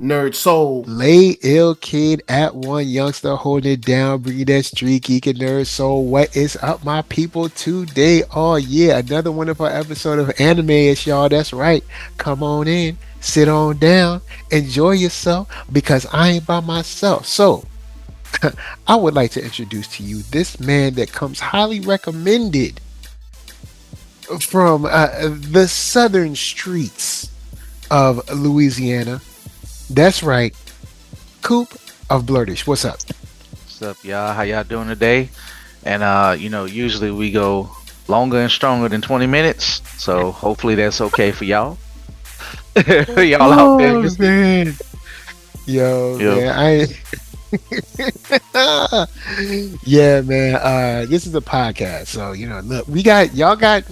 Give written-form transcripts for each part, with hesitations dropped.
NERDSoul. Lay ill kid at OneYoungsta holding it down, bringing that street geek and nerd soul. What is up, my people? Today, oh yeah, another wonderful episode of Anime is y'all. That's right. Come on in, sit on down, enjoy yourself because I ain't by myself. So, I would like to introduce to you this man that comes highly recommended from the southern streets of Louisiana. That's right, Coop of Blurtish. What's up? What's up, y'all? How y'all doing today? And usually we go longer and stronger than 20 minutes, so hopefully that's okay for y'all. Y'all out there Oh listening. man, yo Yo, man, yeah man. This is a podcast, so look, we got y'all got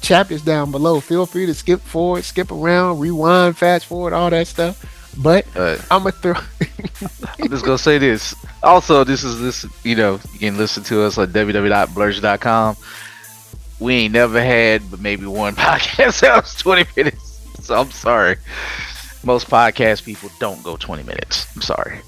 chapters down below. Feel free to skip forward, skip around, rewind, fast forward, all that stuff. But uh, I'm gonna throw. I'm just gonna say this. Also, this you can listen to us at www.blurge.com. We ain't never had but maybe one podcast that was 20 minutes. So I'm sorry. Most podcast people don't go 20 minutes. I'm sorry.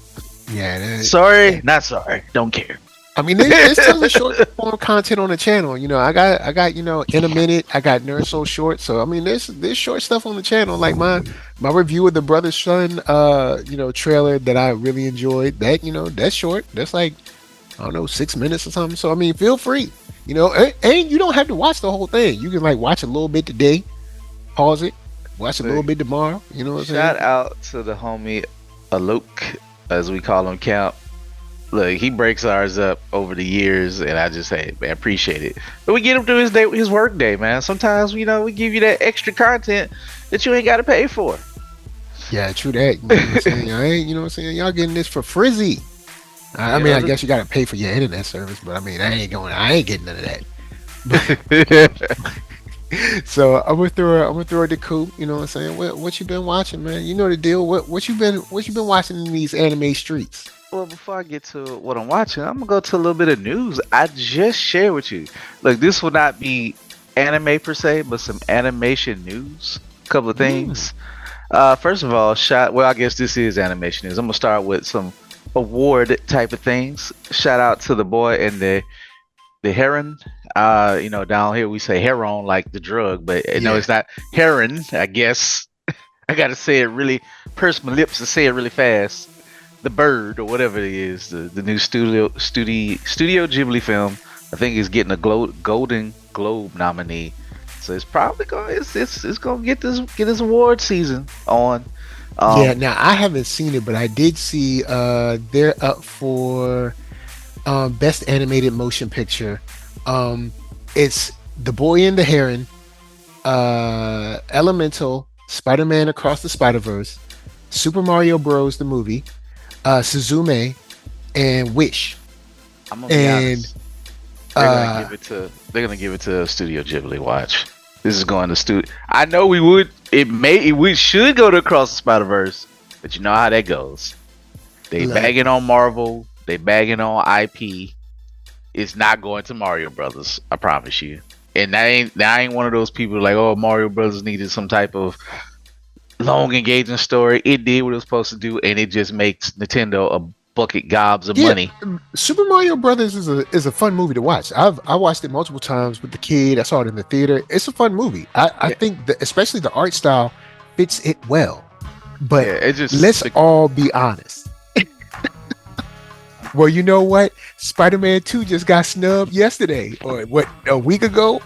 Yeah, Sorry, not sorry. Don't care. I mean, there's tons of short form content on the channel. I got in a minute. I got NERDSoul short. So I mean, there's short stuff on the channel. Like my review of the Brother Son, trailer that I really enjoyed. That's short. That's like I don't know 6 minutes or something. So I mean, feel free. And you don't have to watch the whole thing. You can like watch a little bit today, pause it, watch a little Look, bit tomorrow. You know what I'm shout saying? out to the homie Alok, as we call him, Count. Look, he breaks ours up over the years, and I just say, man, appreciate it. But we get him through his work day, man. Sometimes, we give you that extra content that you ain't got to pay for. Yeah, true that. You know what I'm saying? I ain't, you know what I'm saying? Y'all getting this for frizzy. I You mean, know, I guess you got to pay for your internet service, but I mean, I ain't getting none of that. So I'm gonna throw it to Coop. You know what I'm saying? What you been watching, man? You know the deal. What you been watching in these anime streets? well, before I get to what I'm watching, I'm gonna go to a little bit of news. I just shared with you. Look, this will not be anime per se, but some animation news. A couple of Mm, things. First of all, I guess this is animation news. I'm gonna start with some award type of things. Shout out to the boy and the Heron. Down here we say Heron like the drug, but no, yeah. it's not Heron. I guess I gotta say it really, purse my lips to say it really fast. The bird or whatever it is, the new Studio Ghibli film. I think is getting a Golden Globe nominee, so it's probably going it's gonna get this award season on. Yeah, Um, now I haven't seen it, but I did see they're up for best animated motion picture. Um it's The Boy and the Heron, Elemental, Spider-Man Across the Spider-Verse, Super Mario Bros. The movie, Suzume, and Wish. I'm gonna be And honest. uh They're gonna give it to Studio Ghibli. Watch. This is going to studio. I know we should go to Across the Spider Verse, but you know how that goes. They look, bagging on Marvel. They bagging on IP. It's not going to Mario Brothers. I promise you. And that ain't one of those people like, oh, Mario Brothers needed some type of long engaging story. It did what it was supposed to do, and it just makes Nintendo a bucket gobs of yeah, money. Super Mario Brothers is a fun movie to watch. I watched it multiple times with the kid. I saw it in the theater. It's a fun movie. I Yeah, think that especially the art style fits it well. But yeah. It just let's all be honest. Well, you know what? Spider-Man 2 just got snubbed yesterday, or what, a week ago?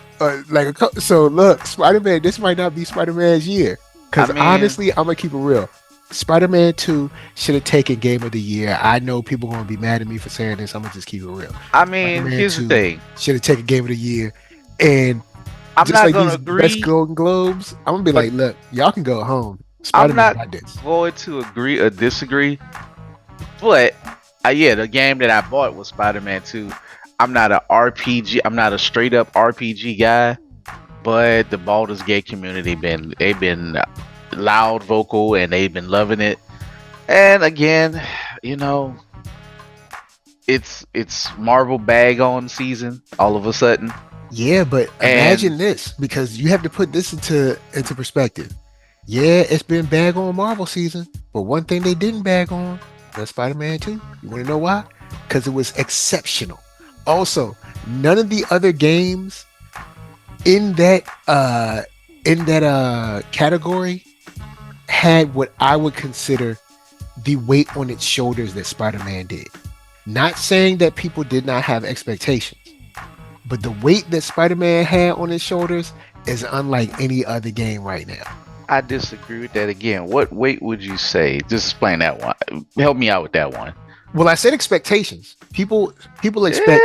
So look, Spider-Man, this might not be Spider-Man's year. I Because mean, honestly, I'm gonna keep it real. Spider-Man 2 should have taken Game of the Year. I know people gonna be mad at me for saying this. I'm gonna just keep it real. Spider-Man Here's the 2 thing. should have taken Game of the Year. And I'm just not like gonna these best agree, Golden Globes, I'm gonna be but like, look, y'all can go home. I'm Spider-Man not got this. going to agree or disagree. But yeah, the game that I bought was Spider-Man 2. I'm not a RPG. I'm not a straight up RPG guy. But the Baldur's Gate community they've been loud vocal and they've been loving it. And again, you know, it's Marvel bag on season all of a sudden. Yeah, but And imagine this because you have to put this into perspective. Yeah, it's been bag on Marvel season, But one thing they didn't bag on was Spider-Man 2. You want to know why? Because it was exceptional. Also, none of the other games in that category had what I would consider the weight on its shoulders that Spider-Man did. Not saying that people did not have expectations, but the weight that Spider-Man had on his shoulders is unlike any other game right now. I disagree with that again. What weight would you say? Just explain that one. Help me out with that one. Well, I said expectations. People expect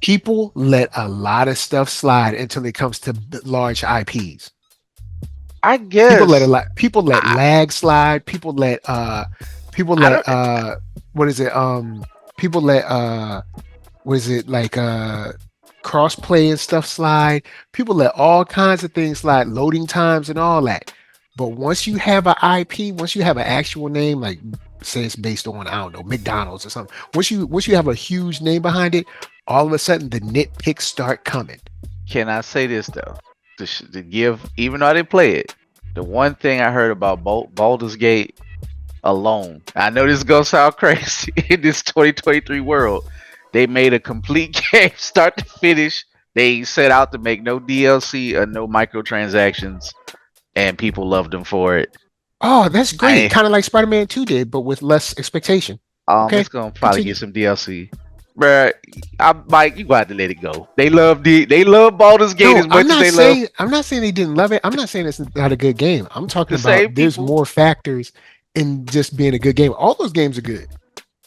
people let a lot of stuff slide until it comes to large IPs. I guess People let lag slide. People I let don't. what is it? People let what is it like crossplay and stuff slide. People let all kinds of things slide, loading times and all that. But once you have an IP, once you have an actual name, like say it's based on, I don't know, McDonald's or something. Once you have a huge name behind it, all of a sudden the nitpicks start coming. Can I say this though? To give, even though I didn't play it, the one thing I heard about Baldur's Gate alone, I know this is gonna sound crazy in this 2023 world. They made a complete game, start to finish. They set out to make no DLC or no microtransactions, and people loved them for it. Oh, that's great. I Kind of like Spider-Man 2 did, but with less expectation. Okay, It's gonna probably continue. get some DLC. Bruh, I'm like, you got to let it go. They love Baldur's Gate No, as much as they love I'm not saying they didn't love it. I'm not saying it's not a good game. I'm talking the same about there's people. more factors in just being a good game. All those games are good.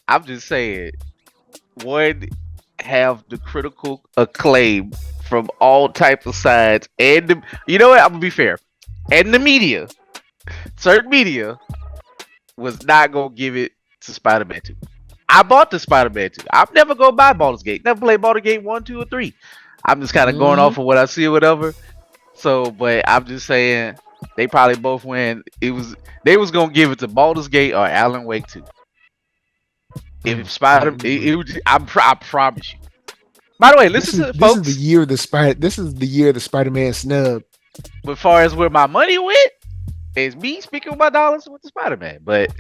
I'm just saying, one have the critical acclaim from all types of sides, and you know what? I'm gonna be fair, and the media, certain media, was not gonna give it to Spider-Man 2. I bought the Spider-Man 2. I'm never gonna buy Baldur's Gate. Never played Baldur's Gate 1, 2, or 3. I'm just kind of going Mhm. off of what I see or whatever. So, but I'm just saying they probably both win. They was gonna give it to Baldur's Gate or Alan Wake 2. If Spider, it would, I promise you. By the way, This listen is to it, this is the folks. year of the Spider. This is the year of the Spider-Man snub. As far as where my money went, is me speaking with my dollars with the Spider-Man. But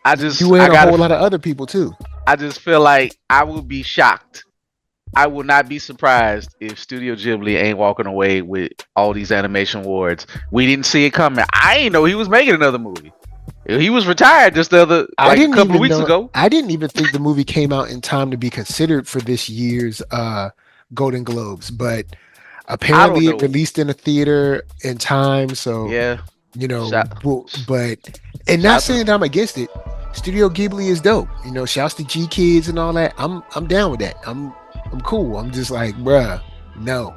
You I and a gotta, whole lot of other people too. I just feel like I would be shocked. I will not be surprised if Studio Ghibli ain't walking away with all these animation awards. We didn't see it coming. I ain't know he was making another movie. He was retired just I a didn't couple of even weeks know. ago. I didn't even think the movie came out in time to be considered for this year's Golden Globes, but I don't apparently it know. released in a theater in time. So Yeah, shout, and not shout to saying that I'm against it. Studio Ghibli is dope. Shouts to G Kids and all that. I'm down with that. I'm cool. I'm just like, bruh, no.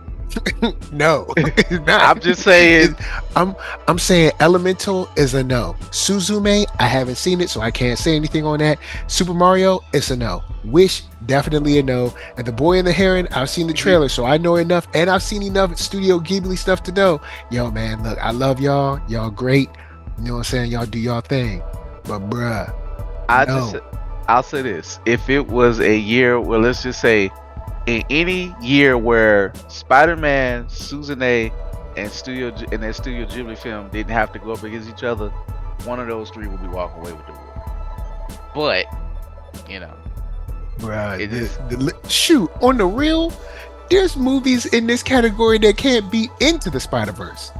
No, it's not. I'm just saying. I'm I'm saying Elemental is a no. Suzume, I haven't seen it, so I can't say anything on that. Super Mario, it's a no. Wish, definitely a no. And The Boy and the Heron, I've seen the trailer, so I know enough, and I've seen enough Studio Ghibli stuff to know. Yo, man, look, I love y'all. Y'all great. You know what I'm saying? Y'all do y'all thing. But bruh, I no. just I'll say this: if it was a year, well, let's just say, in any year where Spider-Man, Suzume, and that Studio Ghibli film didn't have to go up against each other, one of those three would be walking away with the award. But you know, Bruh, it is. shoot, on the real, there's movies in this category that can't beat Into the Spider-Verse.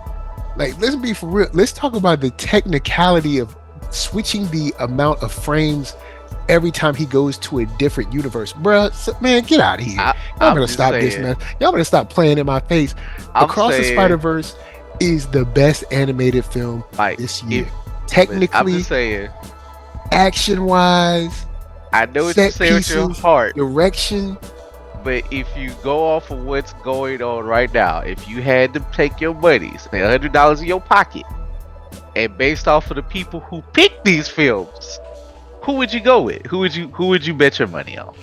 Like, let's be for real. Let's talk about the technicality of switching the amount of frames every time he goes to a different universe. Bruh, man, get out of here. Y'all I'm better just stop this, saying. man. Y'all better stop playing in my face. I'm Across the saying, Spider-Verse is the best animated film like, this year. I'm Technically, just saying. action-wise, I know what you're set saying with your pieces, heart, direction. but if you go off of what's going on right now, if you had to take your money, say $100 in your pocket, and based off of the people who picked these films, who would you go with? Who would you bet your money on?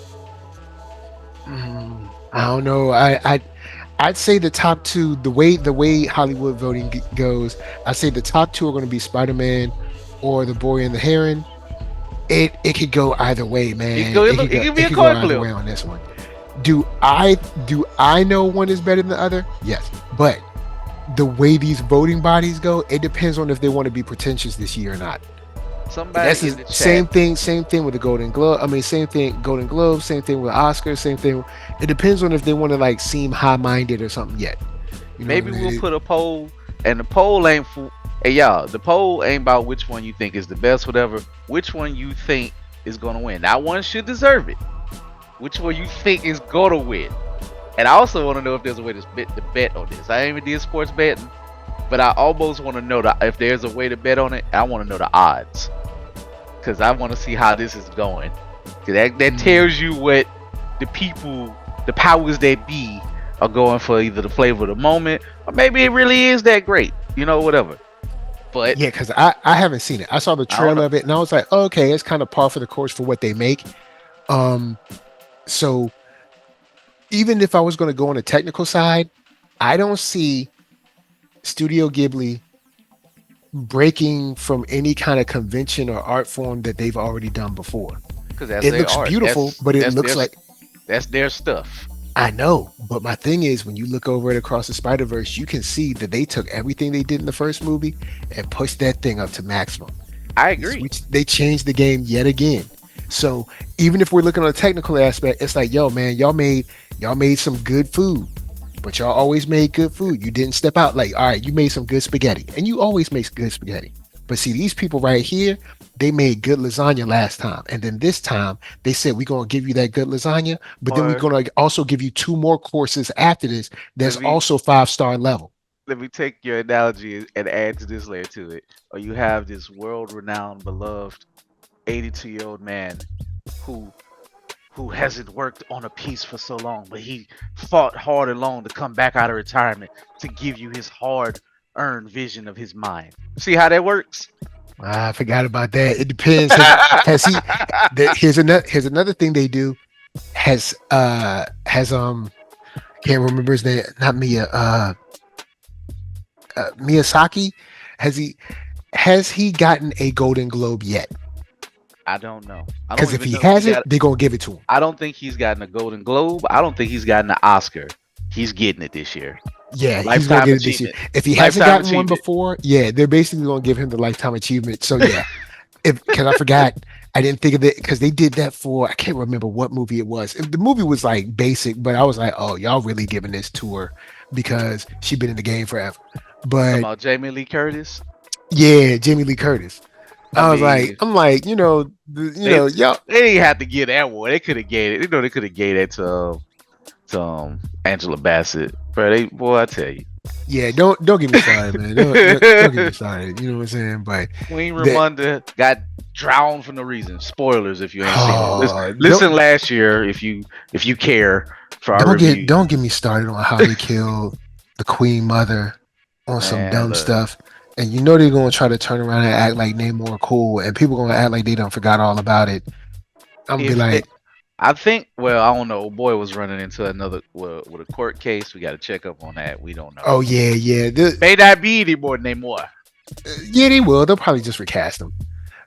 I don't know. I'd say the top two. The way Hollywood voting goes, I'd say the top two are going to be Spider-Man or The Boy and the Heron. It could go either way, man. It could be a go coin either flip. way on this one. Do I know one is better than the other? Yes, but the way these voting bodies go, it depends on if they want to be pretentious this year or not. And that's Somebody the in the same chat, thing. Same thing with the Golden Globe. I mean, same thing. Golden Globe. Same thing with Oscars. Same thing. It depends on if they want to like seem high-minded or something yet. You know what maybe I we'll mean? put a poll, and the poll ain't for. Hey y'all, the poll ain't about which one you think is the best, whatever. Which one you think is gonna win? That one should deserve it. Which one you think is gonna win? And I also want to know if there's a way to bet on this. I ain't even did sports betting, but I almost want to know that if there's a way to bet on it. I want to know the odds because I want to see how this is going. Cause that Mm. tells you what the people, the powers that be, are going for, either the flavor of the moment or maybe it really is that great. You know, whatever. But Yeah, because I haven't seen it. I saw the I don't trailer know. of it, and I was like, oh, okay, it's kind of par for the course for what they make. Um, so even if I was going to go on the technical side, I don't see Studio Ghibli breaking from any kind of convention or art form that they've already done before. Because that's It their looks art. beautiful, but it That's looks their like that's their stuff. I know. But my thing is, when you look over it across the Spider Verse, you can see that they took everything they did in the first movie and pushed that thing up to maximum. I agree. They changed the game yet again. So even if we're looking on a technical aspect, it's like, yo, man, y'all made some good food, but y'all always made good food. You didn't step out like, all right, you made some good spaghetti, and you always make good spaghetti. But see, these people right here, they made good lasagna last time, and then this time they said we're gonna give you that good lasagna, but then we're Or gonna also give you two more courses after this. That's let me also 5-star level. let me take your analogy and add to this layer to it. Or you have this world-renowned, beloved 82-year-old man who who hasn't worked on a piece for so long, but he fought hard and long to come back out of retirement to give you his hard-earned vision of his mind. See how that works? I forgot about that. It depends. Has he? Here's another thing they do. Has can't remember his name. Not Miyazaki. Has he gotten a Golden Globe yet? I don't know. I don't Because if even he know if he hasn't, got. they're gonna give it to him. I don't think he's gotten a Golden Globe. I don't think he's gotten an Oscar. He's getting it this year. Yeah, he's gonna Lifetime get it this year. achievement. If he hasn't Lifetime gotten one achievement. before, yeah, they're basically gonna give him the lifetime achievement. So yeah, if because I forgot, I didn't think of it because they did that for I can't remember what movie it was. The movie was like basic, but I was like, oh, y'all really giving this to her because she been in the game forever. Talking But about Jamie Lee Curtis. yeah, Jamie Lee Curtis. I I was like, mean, they y'all, they didn't have to get that one. They could have gave it. You know, they could have gave that to Angela Bassett. Bro, boy, I tell you, yeah, don't get me started, man. Don't get me started. You know what I'm saying? But Queen that, Ramonda got drowned for no reason. Spoilers if you ain't seen it. Listen, oh, listen last year if you care for our review. don't get me started on how they killed the Queen Mother on some Man, dumb look, stuff. And you know they're gonna try to turn around and act like they more cool, and people gonna act like they don't forgot all about it. I'm gonna be if they, like, I think, well, I don't know. Old boy was running into another with a court case. We got to check up on that. We don't know. oh yeah, yeah, May not be anymore. yeah, they will. They'll probably just recast them.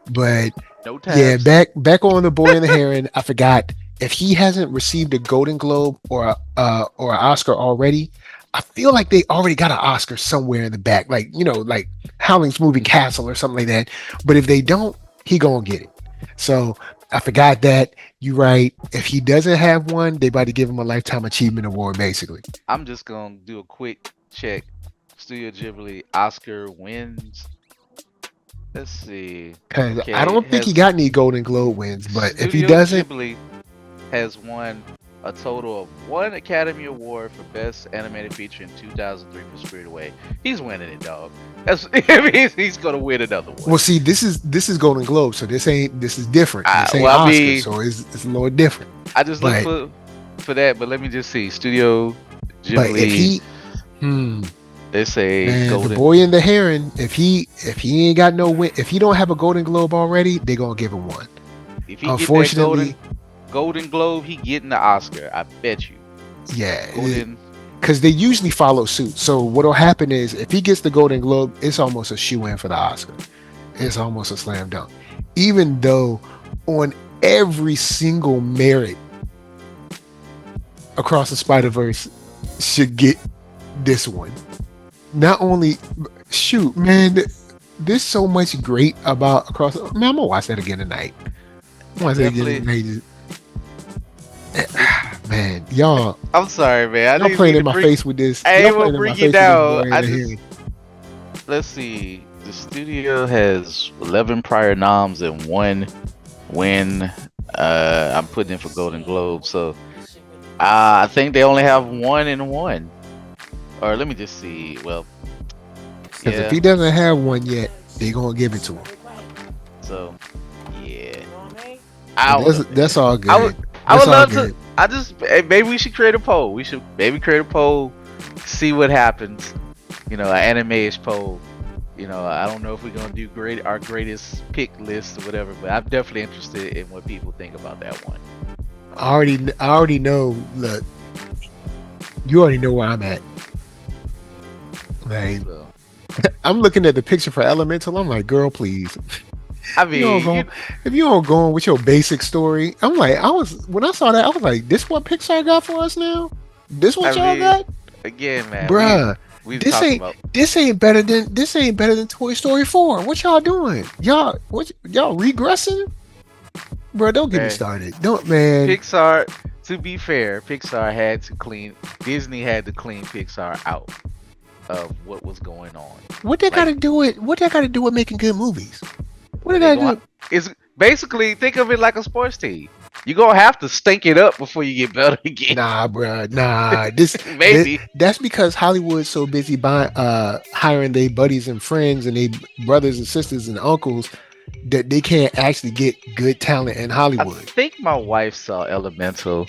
But No yeah, tabs. back on the Boy and the Heron. I forgot if he hasn't received a Golden Globe or an Oscar already. I feel like they already got an Oscar somewhere in the back, like like Howling's Moving Castle or something like that. But if they don't, he gonna get it. So I forgot that. You right. If he doesn't have one, they about to give him a lifetime achievement award, basically. I'm just gonna do a quick check. Studio Ghibli Oscar wins. Let's see. Because I Okay, don't think he got any Golden Globe wins, but if he Studio doesn't, Ghibli has won a total of one Academy Award for Best Animated Feature in 2003 for Spirited Away. He's winning it, dog. That's he's gonna win another one. well, see, this is Golden Globe, so this is different. This ain't Well, I Oscar, mean, so it's a little different. I just look But for that, but let me just see. Studio but if Ghibli. hmm, They say man, the Golden. Boy and the Heron, if he ain't got no win, if he don't have a Golden Globe already, they gonna give him one. If he get that Unfortunately, Golden Globe, he getting the Oscar. I bet you. yeah, Golden. because they usually follow suit. So what'll happen is if he gets the Golden Globe, it's almost a shoe in for the Oscar. It's almost a slam dunk. Even though on every single merit across the Spider Verse should get this one. Not only shoot, man, there's so much great about across. Man, I'm gonna watch that again tonight. I'm gonna watch that again Definitely. tonight. It, Man, y'all I'm sorry, man. I didn't playing mean in to my bring. face with this. I Y'all ain't gonna playing in my bring you face with this down. boy in I the just hearing. let's see. The studio has 11 prior noms and one win. I'm putting in for Golden Globe, so I think they only have one and one. Or let me just see. Well, Because if yeah. he doesn't have one yet, they gonna give it to him. So yeah, But I don't know, man. that's all I would good. I That's would all love to. good. Maybe we should create a poll. We should maybe create a poll, see what happens. An anime-ish poll. I don't know if we're gonna do our greatest pick list or whatever, but I'm definitely interested in what people think about that one. I already know. Look, you already know where I'm at. Like, So I'm looking at the picture for Elemental. I'm like, girl, please. I You don't mean, go if you don't go on with your basic story. I'm like, when I saw that, I was like, this what Pixar got for us now? This what I y'all mean, got? again, man, Bruh. we This talk ain't about this ain't better than Toy Story 4. What y'all doing? Y'all regressing? Bro, don't get me man, started. Don't man. Pixar. To be fair, Pixar had to clean. Disney had to clean Pixar out of what was going on. What they Like gotta do with making good movies? What well, they they gotta going do? it's basically think of it like a sports team. You're gonna have to stink it up before you get better again. Nah, bro. Nah. This Maybe. that's because Hollywood's so busy hiring their buddies and friends and their brothers and sisters and uncles that they can't actually get good talent in I Hollywood. think my wife saw Elemental.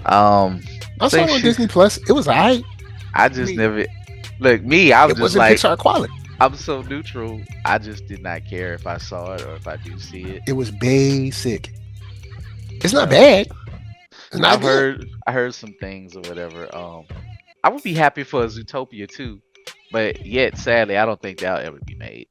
Um, I saw think it on she. Disney Plus. It was alright. I I just mean, never. Look, me. I'm it just wasn't like Pixar quality. I'm so neutral. I just did not care if I saw it or if I do see it. It was basic. It's not So bad. It's not good. I heard some things or whatever. I would be happy for a Zootopia too, but yet sadly, I don't think that'll ever be made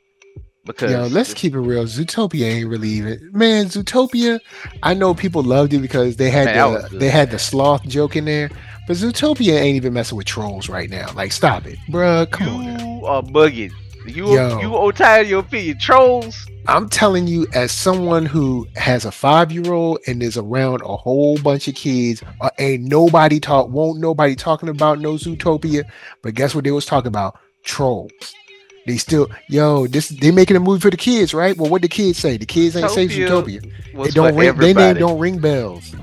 Yo, because let's keep it real. Zootopia ain't really even man. Zootopia, I know people loved it because they had man, that was they good, had the man. sloth joke in there, but Zootopia ain't even messing with trolls right now. Like, stop it, bruh. Come on now. You are bugging. You Yo, are tired of your opinion. Trolls. I'm telling you, as someone who has a 5-year-old and is around a whole bunch of kids, won't nobody talking about no Zootopia. But guess what they was talking about? Trolls. They still, they making a movie for the kids, right? Well, what the kids say? The kids ain't say Zootopia Zootopia. It was for don't ring. They name everybody. don't ring bells.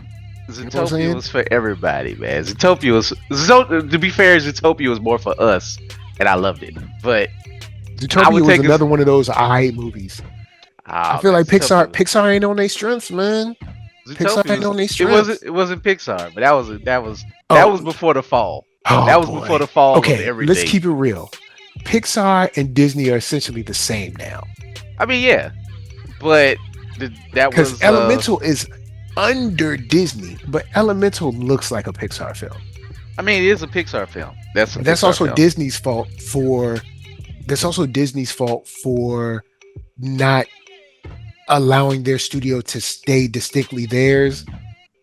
You know what I'm Zootopia saying? was for everybody, man. To be fair, Zootopia was more for us, and I loved it. But I Zootopia would was take another one of those I movies. I ah feel man, like Zootopia was Pixar ain't on their strengths, man. Pixar Zootopia ain't was on their strengths. it wasn't Pixar, but that was Oh, before the fall. oh That was before boy. the fall of Okay, let's everything. keep it real. Pixar and Disney are essentially the same now. I mean, yeah, but that Because was Elemental is under Disney, but Elemental looks like a Pixar film. I mean, it is a Pixar film. That's a But that's Pixar also film. Disney's fault for not allowing their studio to stay distinctly theirs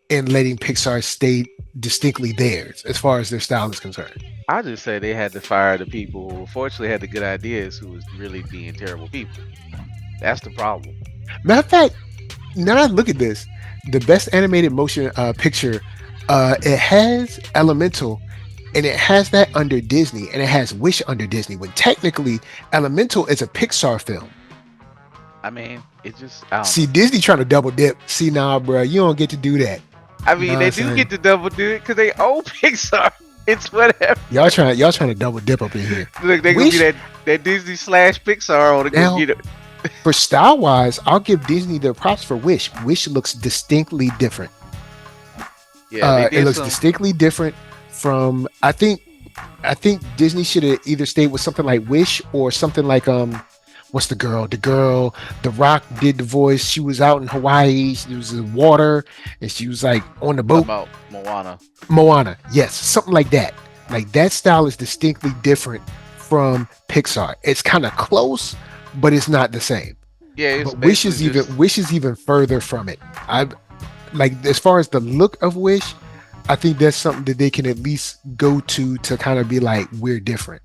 and letting Pixar stay distinctly theirs as far as their style is concerned. I just say they had to fire the people who unfortunately had the good ideas who was really being terrible people. That's the problem. Matter of fact, now that I look at this, the best animated motion picture, it has Elemental, and it has that under Disney, and it has Wish under Disney. When technically, Elemental is a Pixar film. I mean, it just I don't See, know. Disney trying to double dip. See, nah, bro, you don't get to do that. I You know mean, what I'm they do saying? get to double do it because they own Pixar. It's whatever. Y'all trying to double dip up in here. Look, they gonna be Wish that Disney slash Pixar on to go now get it. for style wise, I'll give Disney their props for Wish. Wish looks distinctly different. Yeah, they It did looks some. distinctly different from. I think Disney should have either stayed with something like Wish or something like what's the girl? The girl, The Rock did the voice. She was out in Hawaii. She was in water, and she was like on the Talking boat. about Moana. Moana, yes, something like that. Like that style is distinctly different from Pixar. It's kind of close, but it's not the same. Yeah, it's But Wish basically is even just Wish is even further from it. I like as far as the look of Wish, I think that's something that they can at least go to kind of be like we're different.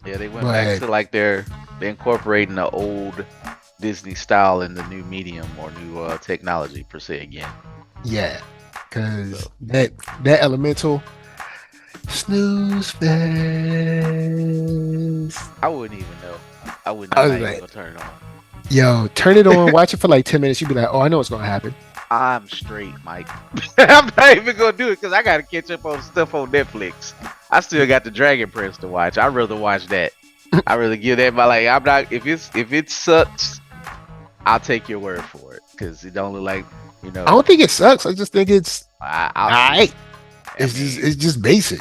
yeah. They went back But to like their incorporating the old Disney style in the new medium or new technology per se again. Yeah, because So that elemental snooze fest. I wouldn't even know. I wouldn't. I I'm was not even like, gonna turn it on. yo, turn it on, watch it for like 10 minutes. You'd be like, oh, I know what's gonna happen. I'm straight, Mike. I'm not even gonna do it because I gotta catch up on stuff on Netflix. I still got the Dragon Prince to watch. I'd rather watch that. I really give that my like. I'm not if it sucks, I'll take your word for it because it don't look like I don't think it sucks. I just think it's I'll all see. right. I mean, It's just basic.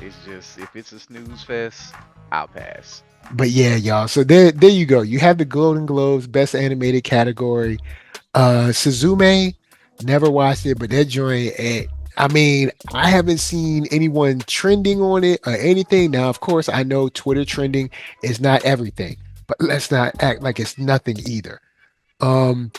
it's just if it's a snooze fest, I'll pass. But yeah, y'all. So there you go. You have the Golden Globes Best Animated category. Suzume, never watched it, but that joint. I mean, I haven't seen anyone trending on it or anything. Now, of course, I know Twitter trending is not everything, but let's not act like it's nothing either. Um,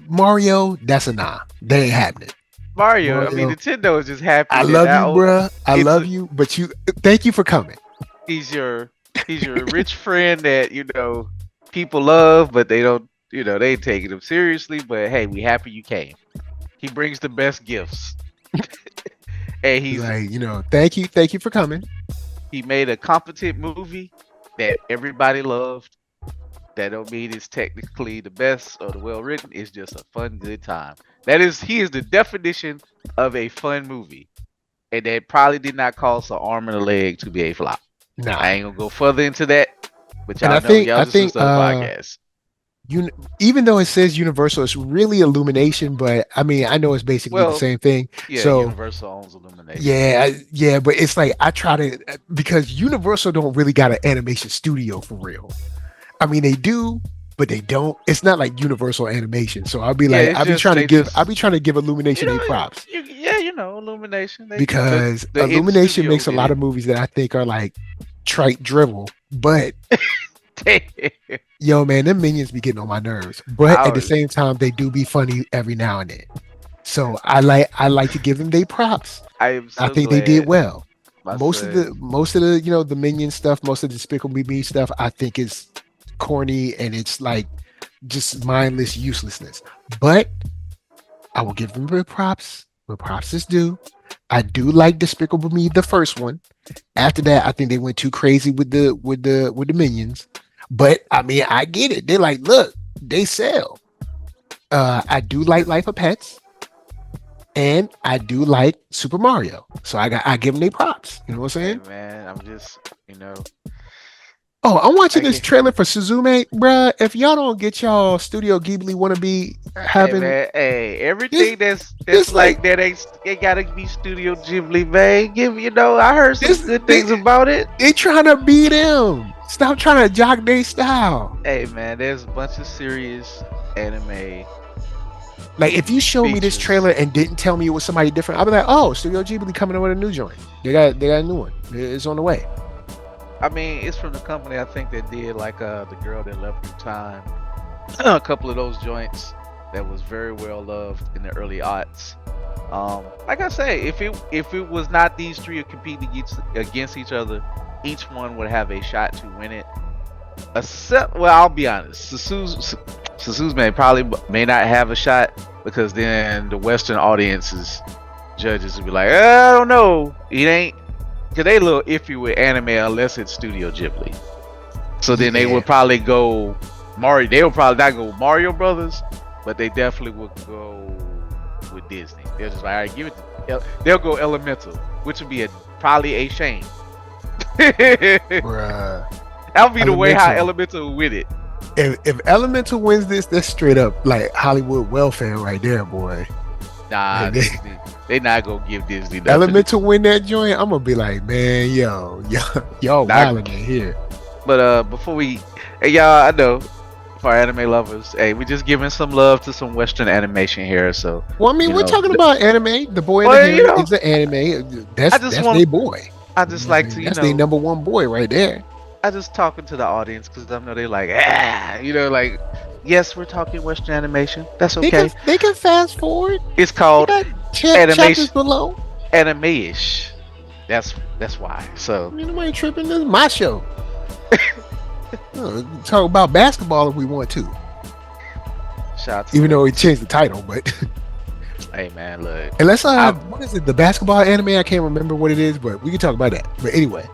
Mario, that's a nah. They ain't happening. Mario, I mean Mario, Nintendo is just happy I that love that you, bruh. I it's love you, but you. Thank you for coming. he's your rich friend that people love, but they don't they ain't taking him seriously. But hey, we happy you came. He brings the best gifts, and Like, thank you for coming. he made a competent movie that everybody loved. That don't mean it's technically the best or the well written. It's just a fun, good time. He is the definition of a fun movie, and that probably did not cost an arm and a leg to be a flop. Nah, I ain't gonna go further into that, but and y'all I know think y'all I listen think to the podcast. you even though it says Universal, it's really Illumination. But I mean, I know it's basically the Well, same thing. yeah, So Universal owns Illumination. yeah, yeah, but it's like I try to because Universal don't really got an animation studio for real. I mean, they do, but they don't. It's not like Universal Animation. So I'll be Yeah, like, it's just they I'll just be trying to give Illumination a props yeah, Illumination. They because the in Illumination studio makes a did lot of movies that I think are like trite drivel. But it. yo, man, them minions be getting on my nerves. But I at the was same time, they do be funny every now and then. So I like to give them their props. I am I so think they did glad well. my son. Most of the the minion stuff, most of the Despicable Me stuff, I think is corny and it's like just mindless uselessness. But I will give them their props where props is due. I do like Despicable Me, the first one. After that, I think they went too crazy with the minions. But I mean, I get it. They're like, look, they sell. I do like Life of Pets, and I do like Super Mario. So I give them their props. You know what I'm Hey saying? man, I'm just Oh, I'm watching I this get. trailer for Suzume, bruh. If y'all don't get y'all Studio Ghibli wanna be Hey having man, hey, this, everything that's this like like that ain't gotta be Studio Ghibli, man. I heard some this, good things about it. they trying to beat him. Stop trying to jock their style. Hey man, there's a bunch of serious anime Like if you showed me this trailer features. and didn't tell me it was somebody different, I'd be like, oh, Studio Ghibli coming in with a new joint. They got a new one. It's on the way. I mean, it's from the company I think that did like the girl that left through time. A couple of those joints that was very well loved in the early aughts. Like I say, if it was not these three competing against each other, each one would have a shot to win it. Except, well, I'll be honest, Suzume probably may not have a shot because then the Western audiences judges would be like, I don't know, it ain't, cause they a little iffy with anime unless it's Studio Ghibli. So then they Yeah. would probably go Mario. They would probably not go Mario Brothers, but they definitely would go with Disney. They're just like, all right, give it. They'll go Elemental, which would be probably a shame. Bruh. That would be the way how Elemental. Elemental would win it. If Elemental wins this, that's straight up like Hollywood welfare right there, boy. Nah, Like, they not gonna give Disney nothing. Elemental win that joint, I'm gonna be like, man, y'all wilding in here. But before we, hey y'all, I know for our anime lovers, hey, we just giving some love to some Western animation here. So Well, I mean, we're talking about anime. The boy in well, the Heron is an anime. I That's just their want, boy. I just like to, That's their number one boy right there. I just talking to the audience because I know they like, like, yes, we're talking Western animation. That's okay. They can fast forward. It's They called got chapters animation, below. anime-ish. That's why. So Ain't nobody tripping. This is my show. Talk about basketball if we want to, Shout out to even the though he Lakers. changed the title. But Hey man, look, and let's I what is it? The basketball anime? I can't remember what it is, but we can talk about that. But anyway,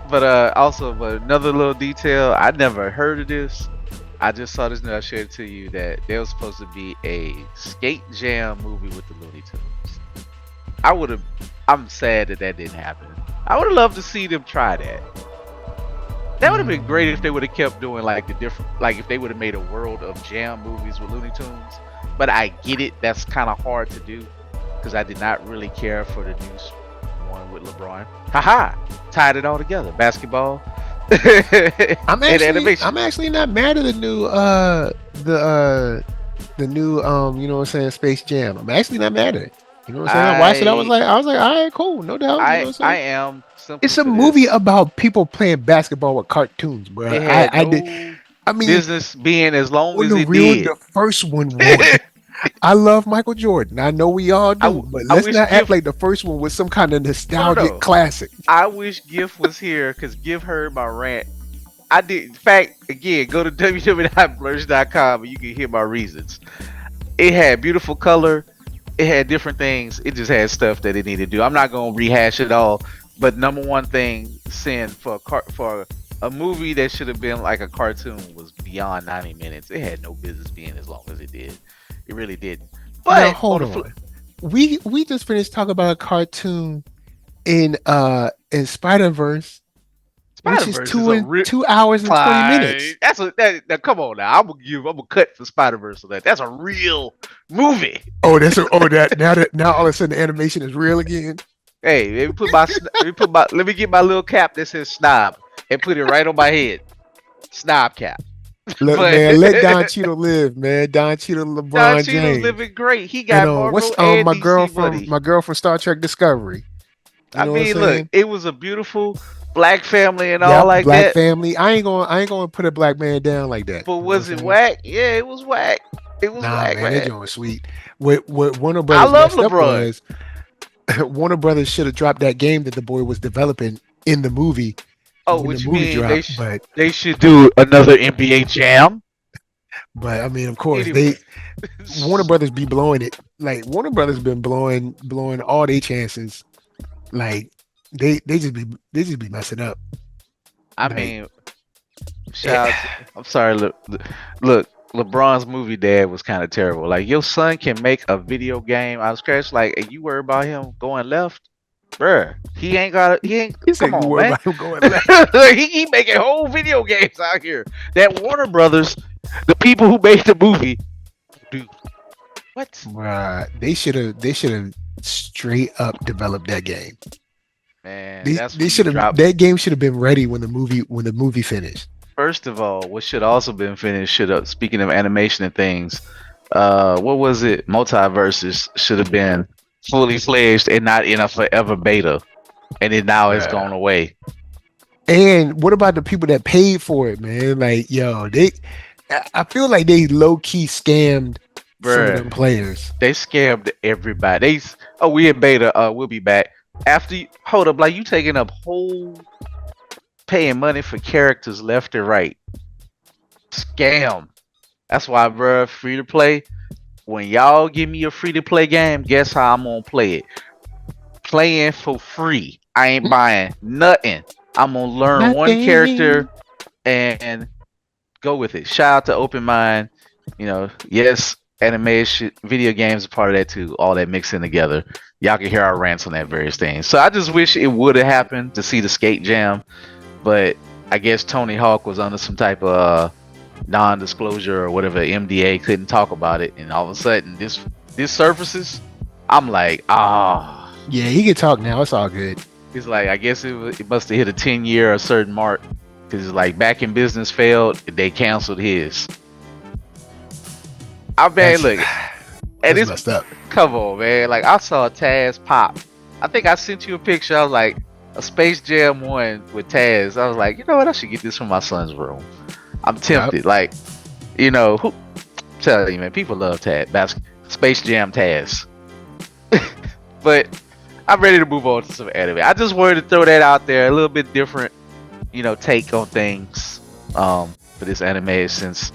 but another little detail. I never heard of this. I just saw this news. I shared it to you that there was supposed to be a skate jam movie with the Looney Tunes. I would have. I'm sad that that didn't happen. I would have loved to see them try that. That would have been great if they would have kept doing like the different, like if they would have made a world of jam movies with Looney Tunes. But I get it. That's kind of hard to do because I did not really care for the news one with LeBron. Haha, tied it all together. Basketball and animation. I'm actually not mad at the new you know what I'm saying, Space Jam. I'm actually not mad at it. You know what I'm saying? I watched it. I I was like, all right, cool, no doubt. You know what I'm I saying? am simply It's a for movie this. about people playing basketball with cartoons, bro. It had I did. no I mean, business being as long on as the it real, did. the first one won. I love Michael Jordan. I know we all do, but I let's wish not act Gift. like the first one was some kind of No, no, nostalgic no. classic. I wish Gift was here because Gift heard my rant. I did. In fact, again, go to www.blurs.com and you can hear my reasons. It had beautiful color. It had different things. It just had stuff that it needed to do. I'm not gonna rehash it all, but number one thing, sin for for a movie that should have been like a cartoon was beyond 90 minutes. It had no business being as long as it did. It really didn't. Now But on hold the flip, on. We just finished talking about a cartoon in Spider Verse, which Spider is Verse is a real 2 hours and 20 minutes. fine. That's a now, come on now. I'm gonna cut for Spider Verse on that. That's a real movie. Oh, that's a, oh that now all of a sudden the animation is real again. Hey, let me get my little cap that says snob and put it right on my head. Snob cap. Look, But man, let Don Cheadle live, man. Don Cheadle, Don LeBron Cheadle's James, living great. He and got what's Marvel and DC my money. girl from Star Trek Discovery. You I know what I'm mean, look, saying? it was a beautiful black family and all Yep, like black that. family. I ain't gonna put a black man down like that. But You know was what it I'm saying? whack? Yeah, it was whack. It was Nah, whack, man, that man. joint was sweet. What Warner I Brothers love messed up LeBron. was Warner Brothers should have dropped that game that the boy was developing in the movie Oh, when the what you movie mean dropped. they should do another NBA Jam? But I mean, of course, Anyway, Warner Brothers be blowing it. Like Warner Brothers been blowing all their chances. Like they just be messing up. I Like mean, eh, shout out to, I'm sorry. Look, LeBron's movie dad was kind of terrible. Like your son can make a video game out of scratch. Like, and you worry about him going left, bruh. He ain't got. He ain't. he Come said you on, worry man. about him going left. He making whole video games out here. That Warner Brothers, the people who made the movie, do what? Bruh, they should have straight up developed that game. Man, that's They when you should have drop. that game should have been ready when the movie finished. First of all, what should also been finished should have. Speaking of animation and things, what was it? Multiverses should have been fully fledged and not in a forever beta, and it now has Bruh. gone away. And what about the people that paid for it, man? Like, yo, I feel like they low key scammed some of Bruh, them players. they scammed everybody. Oh, we in beta. We'll be back after. Hold up, like you taking up whole paying money for characters left and right. Scam. That's why, bruh, free to play. When y'all give me a free to play game, guess how I'm gonna play it? Playing for free. I ain't buying nothing. I'm gonna learn one Nothing. character and go with it. Shout out to Open Mind. You know, yes, animation, video games are part of that too. All that mixing together. Y'all can hear our rants on that various things. So I just wish it would have happened to see the skate jam, but I guess Tony Hawk was under some type of non-disclosure or whatever. MDA couldn't talk about it, and all of a sudden this surfaces. I'm like, ah. Yeah, he can talk now. It's all good. It's like I guess it must have hit a 10-year a certain mark because it's like back in business failed. They canceled his. I mean, That's look, and that's it's messed up. come on, man. Like I saw Taz pop. I think I sent you a picture. I was like a Space Jam 1 with Taz. I was like, you know what? I should get this from my son's room. I'm tempted. Yep. Like, who? Tell you, man. People love Taz. Space Jam Taz. But I'm ready to move on to some anime. I just wanted to throw that out there, a little bit different. take on things for this anime, since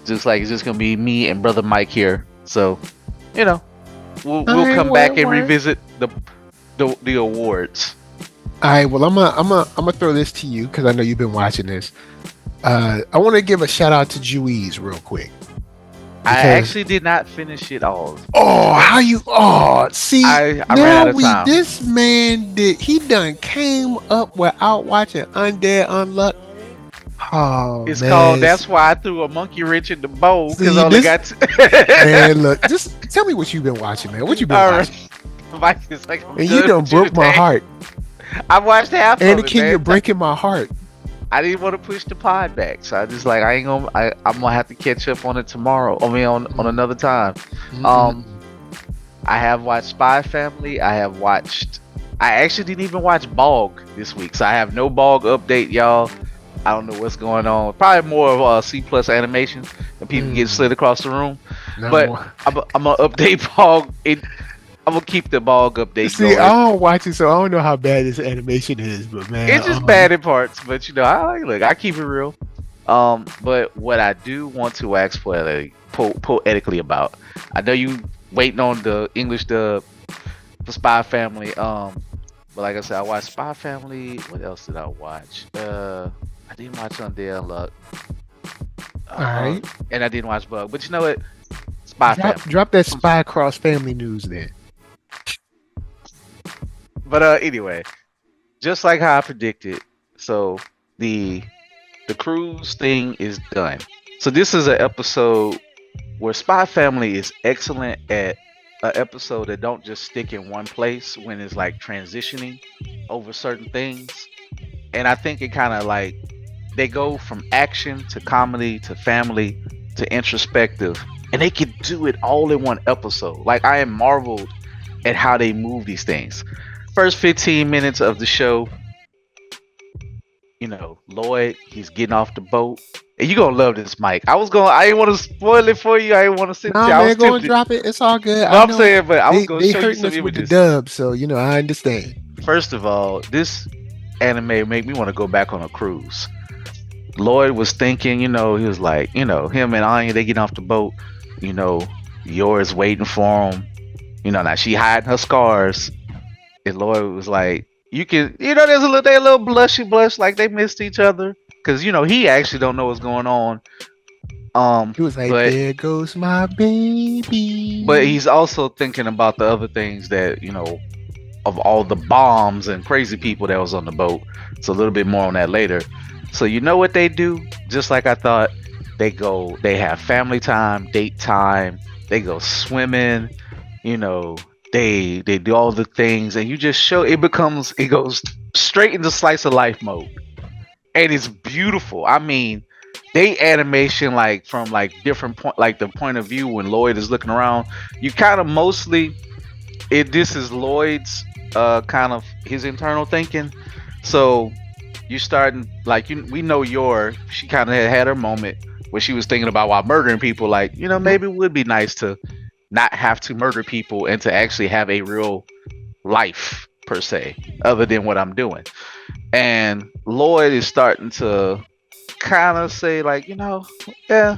just like it's just gonna be me and brother Mike here. So, you know, we'll I come what back and what? revisit the awards. All right, well, I'm gonna throw this to you because I know you've been watching this. I want to give a shout out to Juiz real quick I because actually did not finish it all. oh, how you see I ran now out of we time. this man did he done came up without watching Undead Unluck. Oh It's called. man, That's why I threw a monkey wrench in the bowl because see I only this got. man. Look, just tell me what you've been watching, man. What you been All right, watching? Mike is like, I'm And you done done with you broke my today. heart, I watched half of it, Anakin. You're man. breaking my heart. I didn't want to push the pod back, so I just like I ain't gonna. I'm gonna have to catch up on it tomorrow. I mean, on Mm, another time. Um, mm-mm. I have watched Spy Family. I have watched. I actually didn't even watch Bog this week, so I have no Bog update, y'all. I don't know what's going on. Probably more of C plus animation and people get Mm, slid across the room. no But more. I'm gonna update Bog. I'm gonna keep the Bog update See, I going. don't watch it, so I don't know how bad this animation is. But man, It's just bad in parts, but I look. I keep it real. But what I do want to ask poetically about, I know you waiting on the English dub for Spy Family. But like I said, I watched Spy Family. What else did I watch? I didn't watch Undead Unluck. all Uh, right, and I didn't watch Bug. But you know what? Spy drop Family. drop that spy cross family news then. But anyway, just like how I predicted, so the the cruise thing is done. So this is an episode where Spy Family is excellent at an episode that don't just stick in one place when it's like transitioning over certain things. And I think it kind of like they go from action to comedy to family to introspective, and they can do it all in one episode. Like I am marveled at how they move these things. First 15 minutes of the show, Lloyd, he's getting off the boat. And you gonna love this, Mike. I didn't want to spoil it for you. I didn't want to send it to Nah, you. I was man, go and tempted. drop it. It's all good. I But I'm know saying, but I was gonna they show you hurting some us with the images. dub, so I understand. First of all, this anime made me want to go back on a cruise. Lloyd was thinking, he was like, him and Anya, they get off the boat, you know, yours waiting for him. Now she hiding her scars. And Lloyd was like, you can, there's a little blushy blush, like they missed each other. Cause he actually don't know what's going on. He was like, But "There goes my baby." he's also thinking about the other things that, of all the bombs and crazy people that was on the boat. So a little bit more on that later. So you know what they do? Just like I thought, they have family time, date time, they go swimming, you know, they do all the things, and you just show it goes straight into slice of life mode. And it's beautiful. I mean, they animation like from like different point, like the point of view when Lloyd is looking around. You kind of mostly this is Lloyd's kind of his internal thinking. So you starting like we know she kind of had her moment where she was thinking about while murdering people, like Mhm. maybe it would be nice to not have to murder people and to actually have a real life per se, other than what I'm doing. And Lloyd is starting to kind of say like, yeah,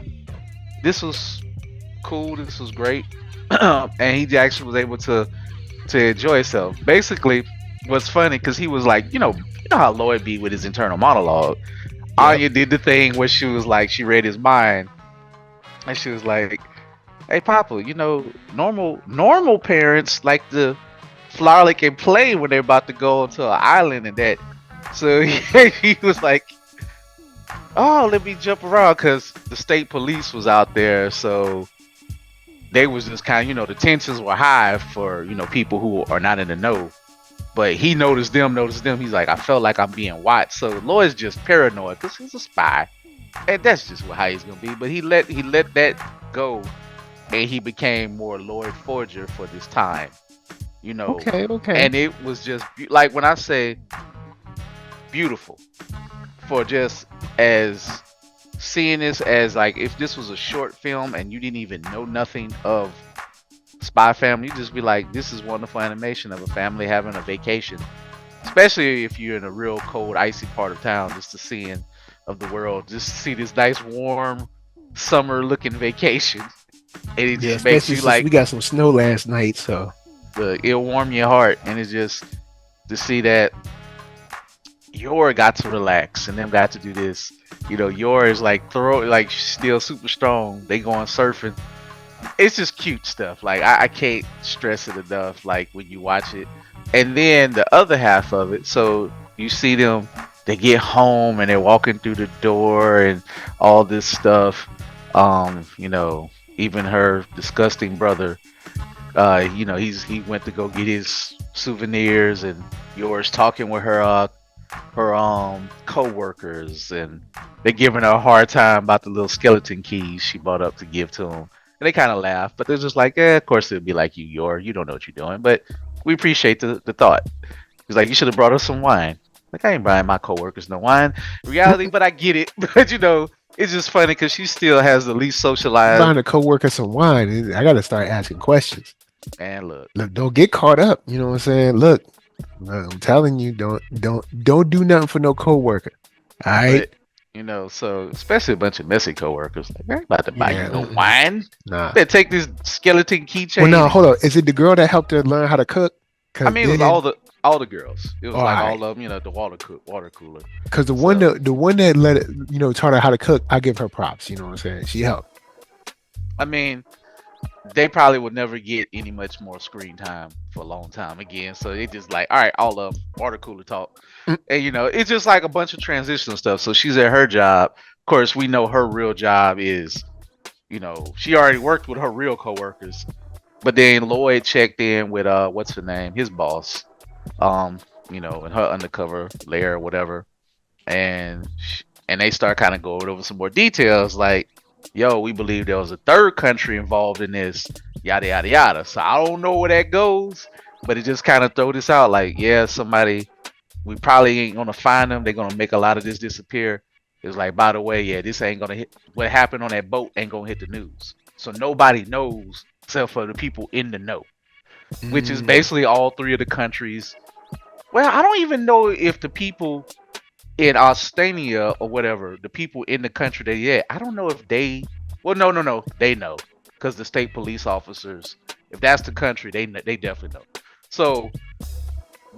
this was cool, this was great. And he actually was able to enjoy himself. Basically, what's funny because he was like, how Lloyd be with his internal monologue. Yep. Anya did the thing where she was like, she read his mind, and she was like, "Hey, Papa, normal parents like to frolic and play when they're about to go to an island and that." So he was like, "Oh, let me jump around," because the state police was out there, so they was just kind of, the tensions were high for people who are not in the know. But he noticed them. He's like, I felt like I'm being watched. So Lloyd's just paranoid because he's a spy, and that's just how he's gonna be. But he let that go, and he became more Lloyd Forger for this time, Okay. Okay. And it was just like when I say beautiful for just as seeing this as like if this was a short film and you didn't even know nothing of Spy Family, you just be like, this is wonderful animation of a family having a vacation especially if you're in a real cold, icy part of town, just to seeing of the world, just to see this nice, warm, summer-looking vacation, and it Yeah, just makes especially you since we like got some snow last night. So it'll warm your heart, and it's just to see that Yor got to relax and them got to do this. Yor is like still super strong. They going surfing. It's just cute stuff. Like I can't stress it enough. Like when you watch it, and then the other half of it. So you see them. They get home and they're walking through the door and all this stuff. Even her disgusting brother. He went to go get his souvenirs, and Yor's talking with her co-workers, and they're giving her a hard time about the little skeleton keys she bought up to give to him. And they kind of laugh, but they're just like, of course it'd be like you don't know what you're doing, but we appreciate the thought. He's like, you should have brought us some wine. Like, I ain't buying my co-workers no wine. Reality, but I get it. But it's just funny because she still has the least socialized. buying a coworker some wine, I got to start asking questions. And look, Don't get caught up. You know what I'm saying? Look, I'm telling you, don't do nothing for no coworker. All right. but so especially a bunch of messy co-workers, like, I ain't about to buy you Yeah. no wine. Nah. Better take this skeleton keychain. Well, no, hold on. Is it the girl that helped her learn how to cook? I mean, it was all the girls. It was like Alright. all of them, the water cooler. Because the one that let it, taught her how to cook, I give her props. You know what I'm saying? She helped. I mean, they probably would never get any much more screen time for a long time again. So they just like, all right, all of them, water cooler talk. Mm. And it's just like a bunch of transitional stuff. So she's at her job. Of course, we know her real job is, she already worked with her real coworkers. But then Lloyd checked in with what's her name, his boss, in her undercover lair or whatever, and they start kind of going over some more details, like, yo, we believe there was a third country involved in this, yada yada yada. So I don't know where that goes, but it just kind of throw this out, like, yeah, somebody, we probably ain't gonna find them. They're gonna make a lot of this disappear. It's like, by the way, yeah, this ain't gonna hit. What happened on that boat ain't gonna hit the news, so nobody knows except for the people in the know, which is basically all three of the countries. Well, I don't even know if the people in Ostania or whatever, the people in the country I don't know if they. Well, no, they know, because the state police officers, if that's the country, they definitely know. So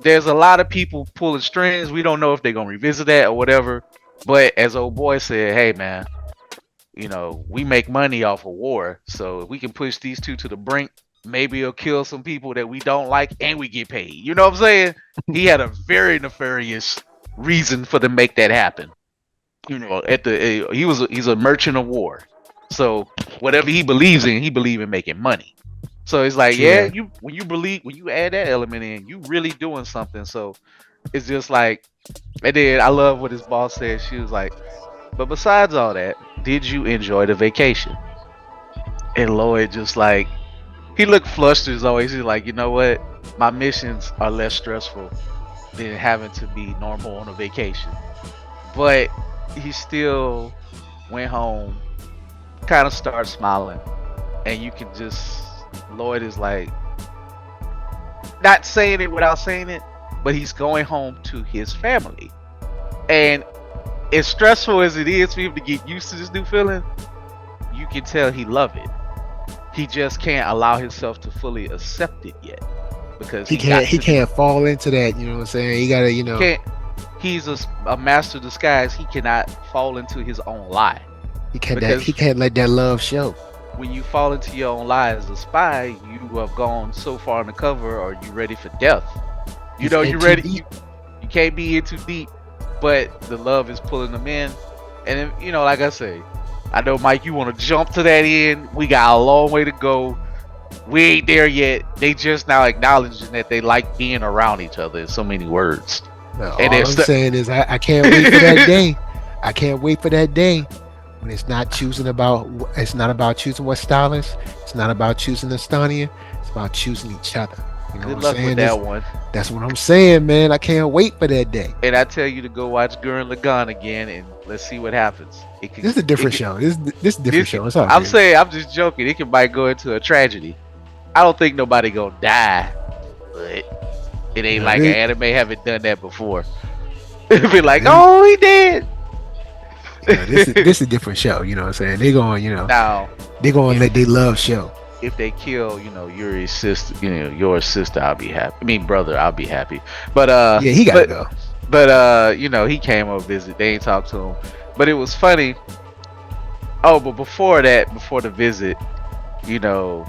there's a lot of people pulling strings. We don't know if they're gonna revisit that or whatever. But as old boy said, hey man, we make money off of war, so if we can push these two to the brink, maybe it'll kill some people that we don't like, and we get paid. You know what I'm saying? He had a very nefarious reason for to make that happen. He's a merchant of war, so whatever he believes in, he believes in making money. So it's like, yeah, when you add that element in, you really doing something. So it's just like, and then I love what his boss said. She was like, but besides all that, did you enjoy the vacation? And Lloyd just like, he looked flustered as always. He's like, you know what? My missions are less stressful than having to be normal on a vacation. But he still went home, kind of started smiling. And you can just, Lloyd is like, not saying it without saying it, but he's going home to his family. And as stressful as it is for him to get used to this new feeling, you can tell he loves it. He just can't allow himself to fully accept it yet, because he can't fall into that. You know what I'm saying? He gotta, he's a master disguise. He cannot fall into his own lie. He can't let that love show. When you fall into your own lie as a spy, you have gone so far undercover, or you ready for death. You're ready. You can't be in too deep, but the love is pulling them in. And like I say, I know, Mike, you want to jump to that end. We got a long way to go. We ain't there yet. They just now acknowledging that they like being around each other in so many words. No, all I'm saying is I can't wait for that day. I can't wait for that day when it's not about choosing what stylist. It's not about choosing Estonia. It's about choosing each other. You know Good luck with that one. That's what I'm saying, man. I can't wait for that day. And I tell you to go watch Gurren Lagann again, and let's see what happens. This is a different show. This is a different show. It's all I'm good. saying, I'm just joking. It might go into a tragedy. I don't think nobody gonna die, but It You ain't know, like an they, anime haven't done that before. It'd be you know, like, them, oh, he did. this is a different show. You know what I'm saying? They going, Now, they going to if let they love show. if they kill, Yuri's sister, your sister, I'll be happy. I mean, brother, I'll be happy. But Yeah, he gotta but go. he came over visit. They ain't talked to him, but it was funny. Oh, but before that, before the visit, you know,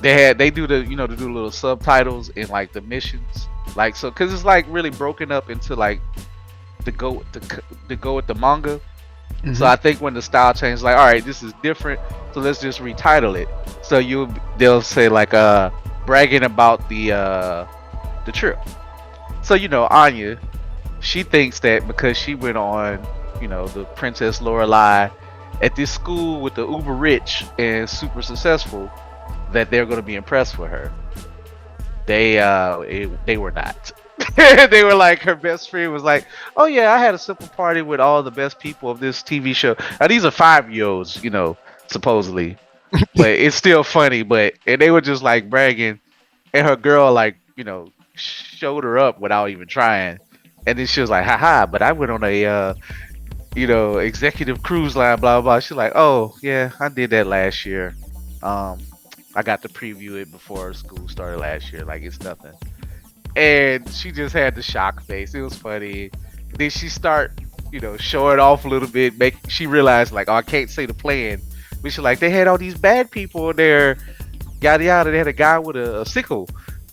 they do the they do little subtitles in like the missions, like so, cause it's like really broken up into like to go with the manga. So Hmm. I think when the style changes, like, all right, this is different, so let's just retitle it. So they'll say like bragging about the trip. So Anya, she thinks that because she went on the Princess Lorelai at this school with the uber rich and super successful, that they're going to be impressed with her. They were not. They were like, her best friend was like, oh yeah, I had a simple party with all the best people of this TV show. Now these are 5-year olds, supposedly, but it's still funny. But and they were just like bragging, and her girl like showed her up without even trying, and then she was like, haha, but I went on a executive cruise line, blah blah. She's like, oh yeah, I did that last year. um I got to preview it before school started last year, like it's nothing. And she just had the shock face. It was funny. Then she start, showing off a little bit. She realized like, oh, I can't say the plan. But she's like, they had all these bad people there, yada yada. They had a guy with a sickle.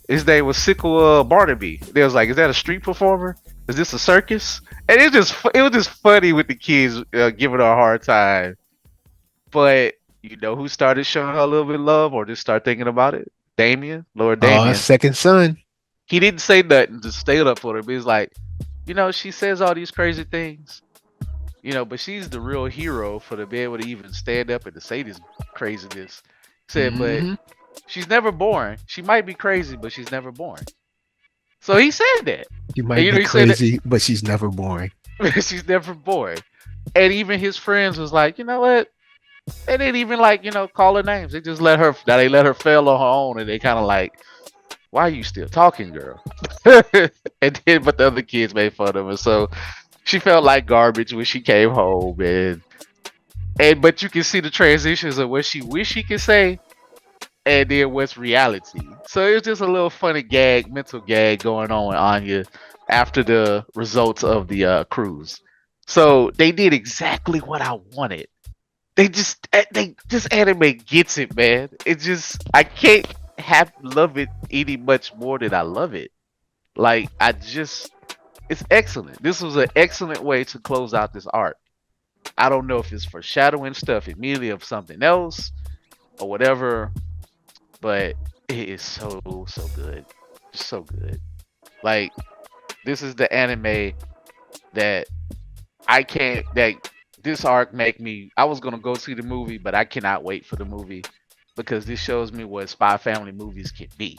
His name was Sickle Barnaby. They was like, is that a street performer? Is this a circus? And it was just funny with the kids giving her a hard time. But you know who started showing her a little bit of love, or just start thinking about it? Damien, Lord Damien. Second son. He didn't say nothing, just stayed up for her. But he's like, she says all these crazy things, but she's the real hero for to be able to even stand up and to say this craziness. He said, but Hmm. she's never boring. She might be crazy, but she's never boring. So he said that. She And might be he said that crazy, but she's never boring. she's never boring. And even his friends was like, you know what? They didn't even like, call her names. They just let her fail on her own, and they kind of like, why are you still talking, girl? And then, but the other kids made fun of her, so she felt like garbage when she came home, and but you can see the transitions of what she wish she could say, and then what's reality. So it was just a little funny mental gag going on with Anya after the results of the cruise. So they did exactly what I wanted. They just anime gets it, man. It just I can't have love it any much more than I love it. Like it's excellent. This was an excellent way to close out this arc. I don't know if it's foreshadowing stuff immediately of something else or whatever, but it is so good, so good. Like this is the anime that I can't that this arc make me. I was gonna go see the movie, but I cannot wait for the movie because this shows me what Spy Family movies can be.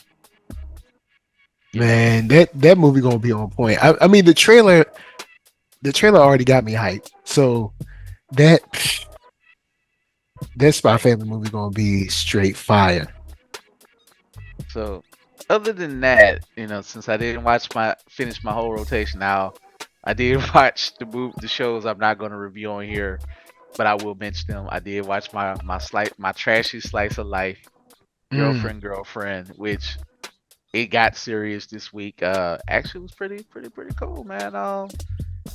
You know, Man, that movie gonna be on point. I mean, the trailer already got me hyped. So that that Spy like Family movie gonna be straight fire. so. Other than that, since I didn't finish my whole rotation now, I did watch the shows I'm not gonna review on here, but I will mention them. I did watch my trashy slice of life, Mm. girlfriend, which it got serious this week. Actually, it was pretty cool, man.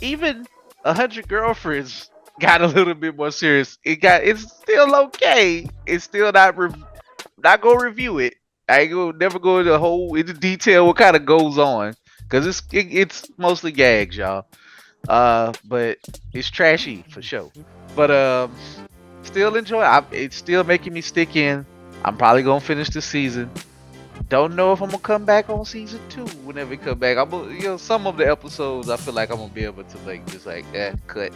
Even 100 girlfriends got a little bit more serious. It's still okay. It's still not gonna review it. I ain't gonna never go into detail what kind of goes on because it's mostly gags, y'all. But it's trashy for sure. But still enjoy. It's still making me stick in. I'm probably gonna finish the season. Don't know if I'm gonna come back on season 2 whenever it come back. Some of the episodes I feel like I'm gonna be able to like just like cut.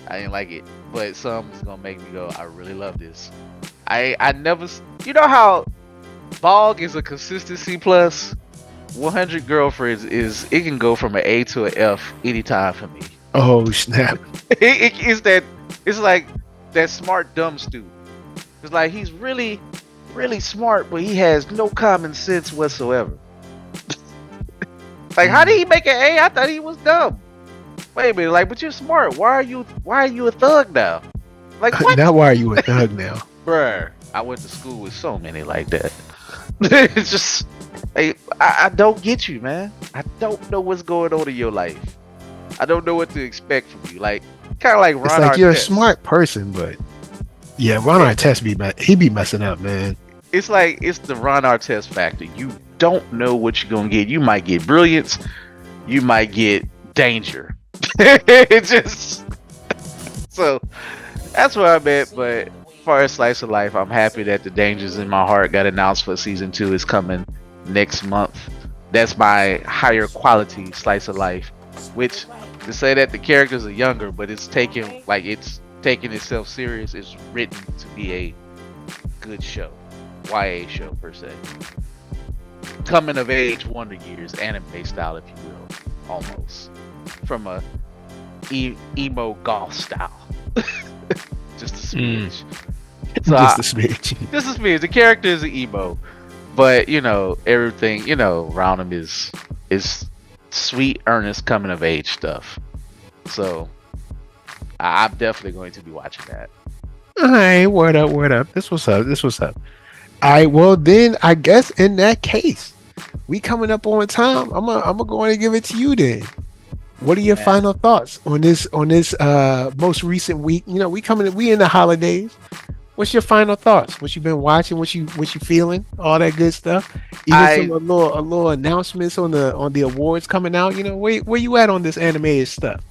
I didn't like it, but some is gonna make me go, I really love this. I never, how Bog is a consistency plus. 100 girlfriends it can go from an A to an F anytime for me. Oh snap! It's like that smart dumb student. It's like he's really smart, but he has no common sense whatsoever. Like, how did he make an A? I thought he was dumb. Wait a minute, like, but you're smart. Why are you a thug now? Like, what? Now, why are you a thug now? Bruh, I went to school with so many like that. It's just, like, I don't get you, man. I don't know what's going on in your life. I don't know what to expect from you. Like, kind of like Ron It's like Artest. you're a smart person, but yeah, Ron Artest he be messing up, man. It's like it's the Ron Artest factor. You don't know what you're gonna get. You might get brilliance. You might get danger. It's just so that's where I'm at. But as far as slice of life, I'm happy that the Dangers in My Heart got announced for season 2 is coming next month. That's my higher quality slice of life. Which to say that the characters are younger, but it's taking itself serious. It's written to be a good show, YA show per se. Coming of age Wonder Years, anime style, if you will, almost from a emo goth style. Just a smidge. So Just a smidge. Just a smidge. The character is an emo, but everything around him is sweet, earnest coming of age stuff. So I'm definitely going to be watching that. All right, word up. This was up. All right, well then, I guess in that case, we coming up on time. I'm gonna go on and give it to you then. What are your final thoughts on this most recent week? We in the holidays. What's your final thoughts? What you been watching? What you feeling? All that good stuff. Even some a little announcements on the awards coming out. Where you at on this animated stuff?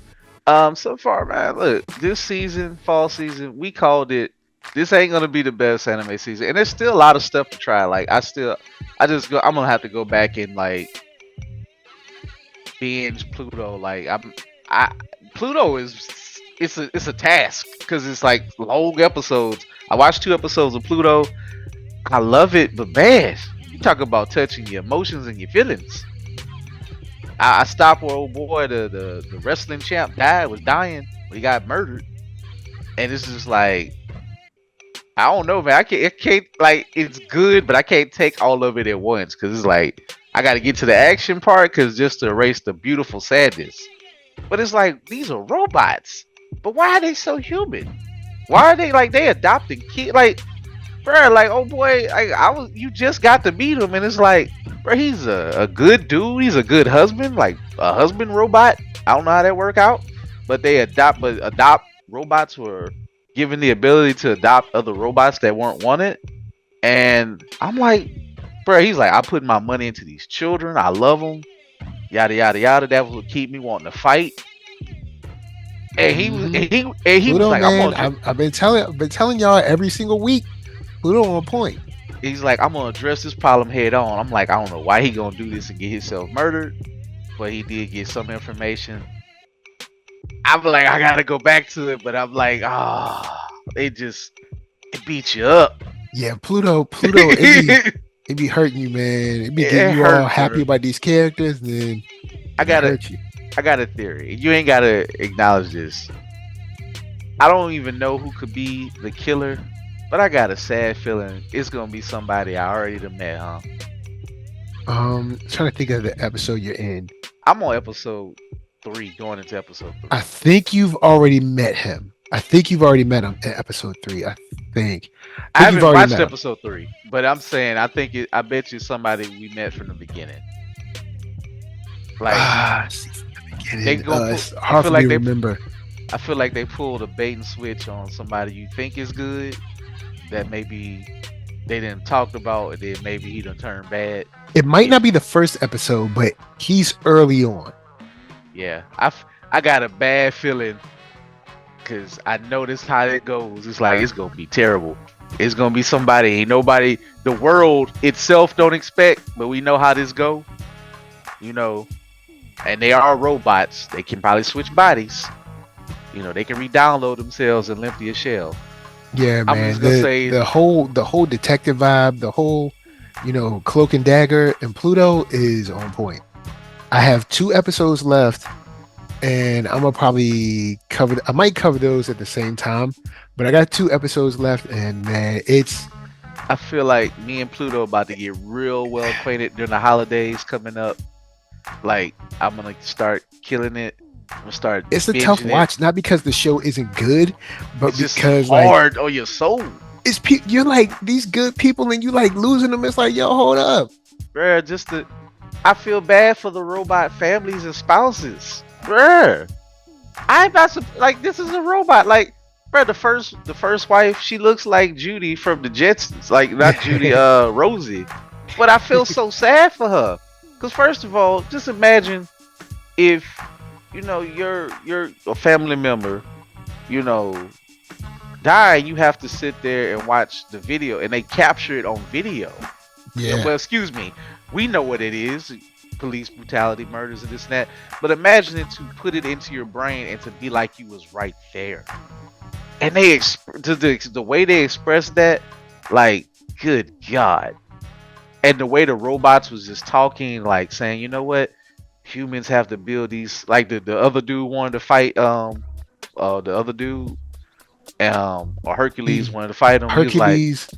So far, man, look, this season, fall season, we called it. This ain't gonna be the best anime season, and there's still a lot of stuff to try. Like, I'm gonna have to go back and like binge Pluto. Like, Pluto it's a task because it's like long episodes. I watched 2 episodes of Pluto. I love it, but man, you talk about touching your emotions and your feelings. I stopped where old boy, the wrestling champ was dying. He got murdered. And it's just like, I don't know, man. I can't like, it's good, but I can't take all of it at once. Cause it's like, I gotta get to the action part, cause just to erase the beautiful sadness. But it's like, these are robots. But why are they so human? Why are they like, they adopting kids? Like, bro, like, oh boy, you just got to meet him, and it's like, bro, he's a good dude. He's a good husband, like a husband robot. I don't know how that work out, but they adopt robots were given the ability to adopt other robots that weren't wanted. And I'm like, bro, he's like, I put my money into these children. I love them. Yada yada yada. That was what keep me wanting to fight. And he was Pluto, like, man, I've been telling y'all every single week. Pluto on point. He's like, I'm gonna address this problem head on. I'm like, I don't know why he gonna do this and get himself murdered, but he did get some information. I'm like, I gotta go back to it, but I'm like, it beats you up. Yeah, Pluto, it be hurting you, man. It be getting you all happy about these characters, and then I got a theory. You ain't gotta acknowledge this. I don't even know who could be the killer, but I got a sad feeling it's gonna be somebody I already done met, huh? Trying to think of the episode you're in. I'm on episode 3, going into episode 3. I think you've already met him. In episode 3. I haven't watched episode 3, but I'm saying I bet you somebody we met from the beginning. Like, see, from the beginning. It's hard for me to remember. I feel like they pulled a bait and switch on somebody you think is good that maybe they didn't talk about, and then maybe he done turned bad. It might not be the first episode, but he's early on. Yeah, I got a bad feeling because I know this how it goes. It's like, it's gonna be terrible. It's gonna be somebody ain't nobody the world itself don't expect, but we know how this go. And they are robots. They can probably switch bodies. They can re-download themselves and empty a shell. Yeah, man. I'm just gonna say the whole detective vibe, the whole, cloak and dagger, and Pluto is on point. I have 2 episodes left, and I'm gonna probably I might cover those at the same time, but I got 2 episodes left, and man, I feel like me and Pluto about to get real well acquainted during the holidays coming up. Like I'm gonna start killing it. I'm gonna start It's a tough binging it. watch, not because the show isn't good, but It's just because like hard on your soul, you're like these good people and you like losing them. It's like, yo, hold up. bruh. I feel bad for the robot families and spouses, bruh. I'm not like this is a robot. Like, bruh, the first wife, she looks like Judy from the Jetsons. Like not Judy, Rosie. But I feel so sad for her. Cause first of all, just imagine if you're a family member, you know, die, you have to sit there and watch the video, and they capture it on video. Yeah, Yeah, well, excuse me, we know what it is: police brutality, murders, and this and that. But imagine it to put it into your brain and to be like you was right there. And the way they expressed that, like, good God. And the way the robots was just talking, like saying, you know what, humans have to build these. Like the other dude wanted to fight the other dude or Hercules he wanted to fight him. He was like, Hercules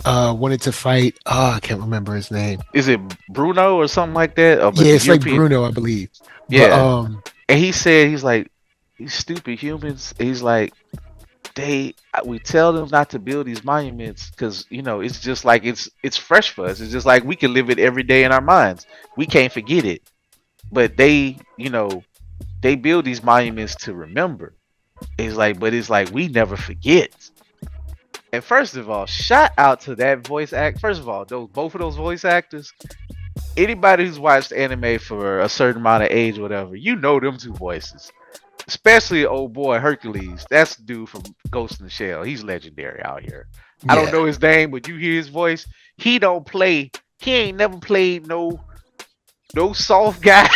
wanted to fight. I can't remember his name. is it Bruno or something like that? But Yeah, the it's like European, Bruno, I believe. But yeah. And he said, he's like, these stupid humans. He's like, we tell them not to build these monuments because it's just like it's fresh for us. It's just like we can live it every day in our minds. We can't forget it. But they build these monuments to remember. But it's like we never forget. And first of all, shout out to that voice act. First of all, both of those voice actors. Anybody who's watched anime for a certain amount of age, or whatever, them two voices. Especially old boy Hercules. That's the dude from Ghost in the Shell. He's legendary out here. I don't yeah, know his name, but you hear his voice. He don't play. He ain't never played no soft guy,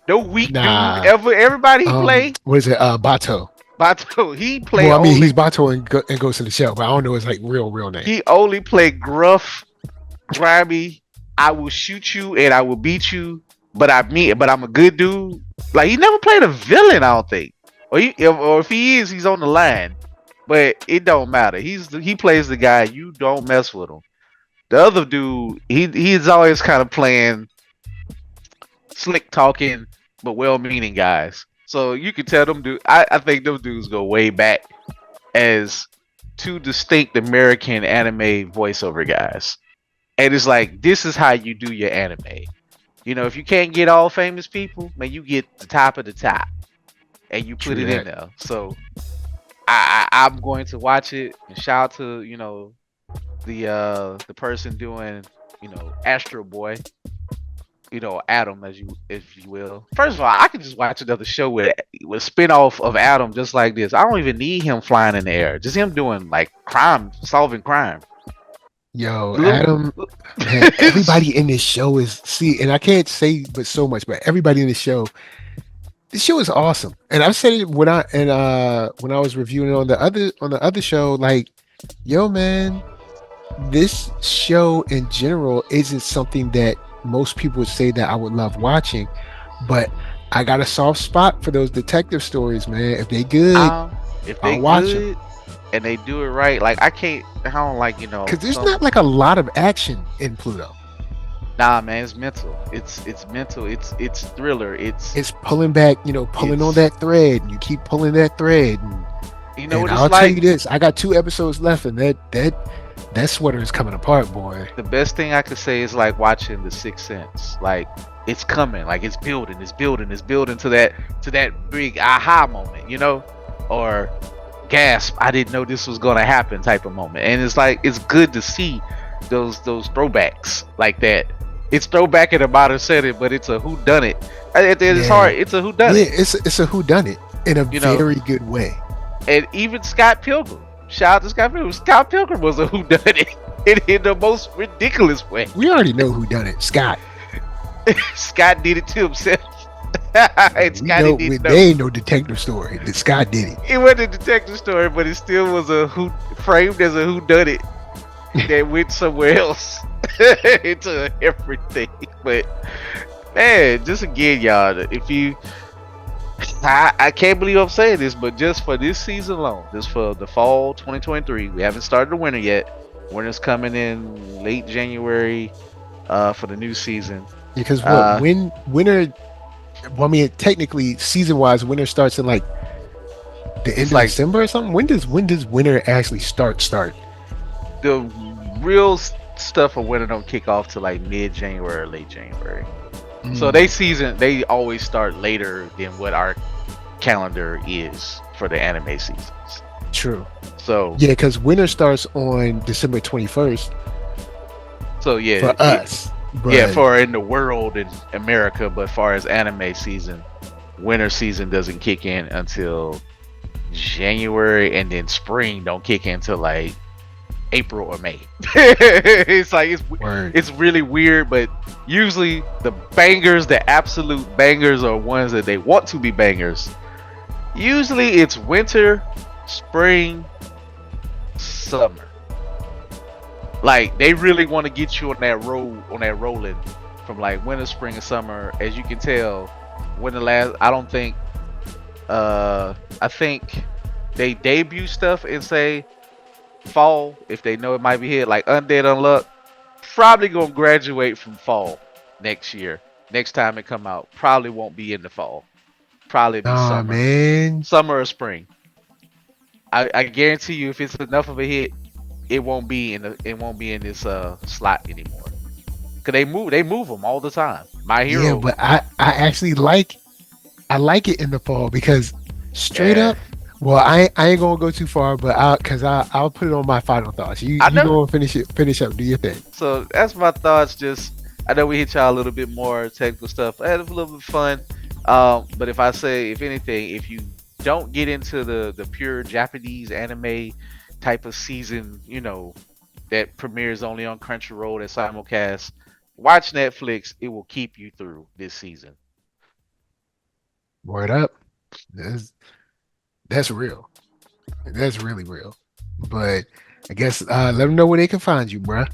no weak dude nah. ever. Everybody he play, What is it? Bato. Bato. He play Well, I mean, only. he's Bato and Ghost in the Shell, but I don't know his like real name. He only play gruff, grimy. I will shoot you and I will beat you, but I'm a good dude. Like he never played a villain, I don't think. Or if he is, he's on the line. But it don't matter. He plays the guy. You don't mess with him. The other dude, he's always kind of playing slick talking but well-meaning guys. So you can tell them dude. I think them dudes go way back as two distinct American anime voiceover guys. And it's like this is how you do your anime. If you can't get all famous people, man, you get the top of the top, and you put True it that. in there. So I'm going to watch it and shout out to the person doing Astro Boy, Adam as you will. First of all, I could just watch another show with a spinoff of Adam just like this. I don't even need him flying in the air. Just him doing like solving crime. Yo, Adam, man, everybody in this show and I can't say but so much, but everybody in this show is awesome. And I've said it when I was reviewing on the other show, like, yo, man, this show in general isn't something that most people would say that I would love watching, but I got a soft spot for those detective stories, man. If they good, if they I'll watch good them. and they do it right, like I don't like Because there's not like a lot of action in Pluto. Nah, man, it's mental. It's mental. It's thriller. It's pulling back, pulling on that thread. You keep pulling that thread, and what it's I'll tell like. you this: I got 2 episodes left, and that sweater is coming apart, boy. The best thing I could say is like watching The Sixth Sense. Like it's coming. Like it's building to that big aha moment, or gasp! I didn't know this was gonna happen type of moment. And it's like it's good to see those throwbacks like that. It's throwback in a modern setting, but it's a whodunit. It's hard. It's a whodunit. Yeah, it's a whodunit in a very good way. And even Scott Pilgrim. Shout out to Scott Pilgrim. Scott Pilgrim was a whodunit in the most ridiculous way. We already know who done it. Scott. Scott did it to himself. And Scott didn't know. There ain't no detective story. That Scott did it. It wasn't a detective story, but it still was framed as a whodunit that went somewhere else into everything. But man, just again, y'all, if you, I can't believe I'm saying this, but just for this season alone, just for the fall 2023, we haven't started the winter yet. Winter's coming in late January for the new season. Because what Uh, when winter? Well, I mean, technically, season wise, winter starts in like the it's end of like December or something. When does winter actually start? the real stuff of winter don't kick off to like mid January or late January. So Mm, they always start later than what our calendar is for the anime seasons. true. So Yeah, because winter starts on December 21st so yeah, for us, yeah, but for in the world in America, but far as anime season, winter season doesn't kick in until January, and then spring don't kick in until like April or May. It's like word. it's really weird, but usually the bangers, the absolute bangers, are ones that they want to be bangers. Usually it's winter, spring, summer. Like they really want to get you on that rolling from like winter, spring, and summer. As you can tell, when the last I don't think I think they debut stuff and say fall if they know it might be hit. Like Undead Unluck probably gonna graduate from fall next year. Next time it come out, probably won't be in the fall. Probably be Nah, summer, man. summer or spring. I guarantee you, if it's enough of a hit, it won't be in this slot anymore. Cause they move them all the time. My Yeah, Hero, but I actually like it in the fall because straight yeah, up. Well, I ain't gonna go too far, but I'll put it on my final thoughts. You I you know. go and finish up. Do your thing. So that's my thoughts. Just I know we hit y'all a little bit more technical stuff. I had a little bit of fun. But if I say, if anything, if you don't get into the pure Japanese anime type of season, that premieres only on Crunchyroll that simulcast, watch Netflix. It will keep you through this season. Word up. That's that's real. That's really real. But I guess let them know where they can find you, bruh.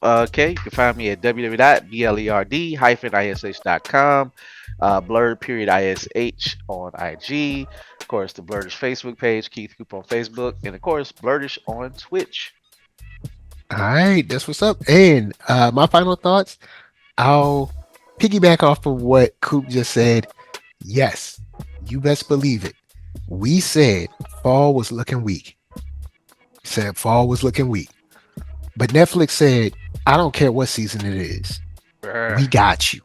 Okay, you can find me at www.blerd-ish.com, blurred period ish on IG, of course the Blurdish Facebook page, Keith Coop on Facebook, and of course Blurdish on Twitch. All right, that's what's up. And my final thoughts. I'll piggyback off of what Coop just said. Yes, you best believe it. We said fall was looking weak. Said fall was looking weak. But Netflix said, I don't care what season it is. Brr. We got you.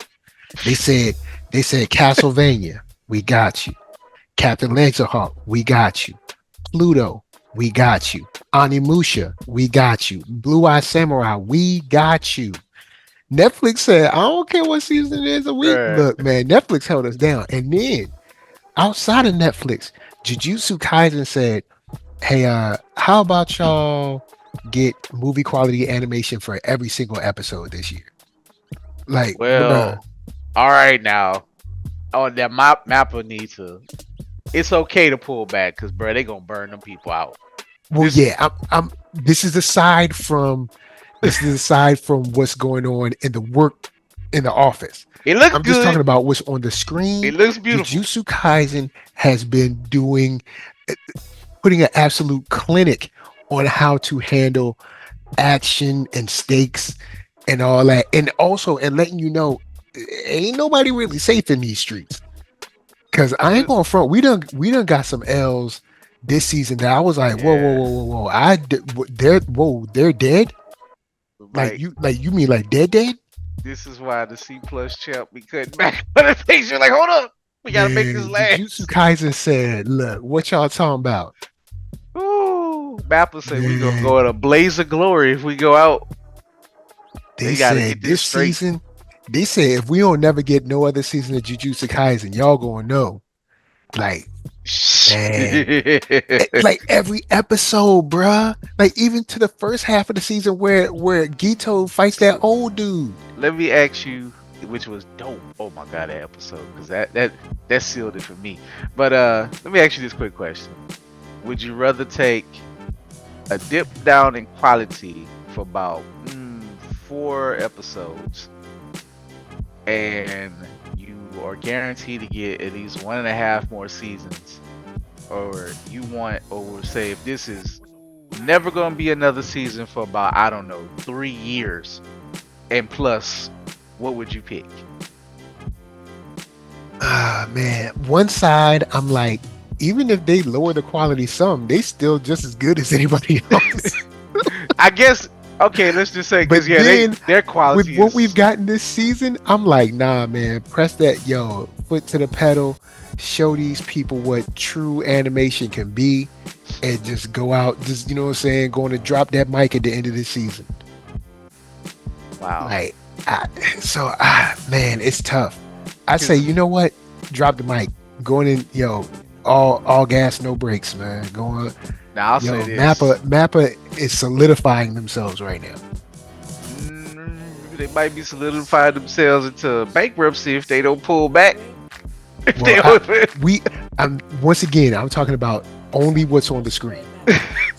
They said Castlevania, we got you. Captain Laserhawk, we got you. Pluto, we got you. Animusha, we got you. Blue Eye Samurai, we got you. Netflix said, I don't care what season it is a week. Brr. Look, man, Netflix held us down. And then outside of Netflix, Jujutsu Kaisen said, hey, how about y'all get movie quality animation for every single episode this year? Like, bruh. Well, all right now. Oh, that mapper needs to. It's okay to pull back because, bro, they gonna burn them people out. Well, This yeah, I'm this is aside from what's going on in the work in the office. it looks I'm just talking good. about what's on the screen. It looks beautiful. Jujutsu Kaisen has been putting an absolute clinic on how to handle action and stakes and all that, and also and letting you know, ain't nobody really safe in these streets. Cause I ain't going front. We done got some L's this season that I was like, whoa, whoa, Yeah, whoa, whoa, whoa. They're dead. like Like you mean like dead? this is why the C plus champ be cutting back on the page. You're like, hold up, we gotta make this Man, Jujutsu last. Kaisen said, look, what y'all talking about? Ooh, Mappa said we gonna Man, go in a blaze of glory if we go out. they They gotta said get this this straight. season, they said if we don't never get no other season of Jujutsu Kaisen, y'all gonna know. Like, man. Like every episode, bruh. Like even to the first half of the season where Gito fights that old dude. Let me ask you, which was dope. Oh my god, that episode, because that sealed it for me. But let me ask you this quick question: would you rather take a dip down in quality for about 4 episodes, and you are guaranteed to get at least 1.5 more seasons, or you want, or say if this is never gonna be another season for about, I don't know, 3 years, and plus what would you pick? Ah, man. One side, I'm like, even if they lower the quality some, they still just as good as anybody else. I guess okay, let's just say But because yeah, then their with quality what we've is gotten this season, I'm like, nah, man, press that, yo, foot to the pedal, show these people what true animation can be, and just go out, just, you know what I'm saying, going to drop that mic at the end of the season. wow. Like, I, man, it's tough. I say, Because you know what? Drop the mic. Going in, yo, all gas, no brakes, man. Going, now I'll say yo, this. Mappa is solidifying themselves right now. They might be solidifying themselves into bankruptcy if they don't pull back. If they Well, don't, I'm once again, I'm talking about only what's on the screen.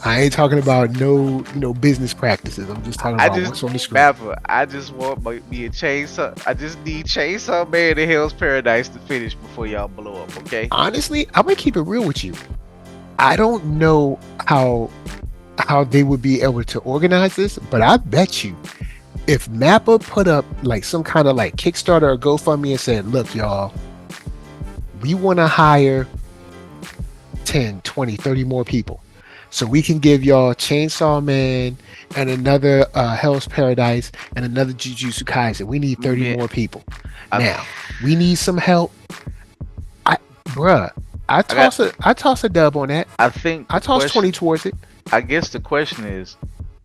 I ain't talking about no, business practices. I'm just talking I about just what's on the screen. Mappa, I just want me a chainsaw. I just need Chainsaw Man in Hell's Paradise to finish before y'all blow up. Okay. Honestly, I'm gonna keep it real with you. I don't know how they would be able to organize this, but I bet you if Mappa put up like some kind of like Kickstarter or GoFundMe and said, look, y'all, we want to hire 10, 20, 30 more people. So we can give y'all Chainsaw Man and another Hell's Paradise and another Jujutsu Kaisen. We need 30 Man, more people. I, Now, we need some help. I bruh, I got. I toss a dub on that. I think I the toss 20 question. towards it. I guess the question is,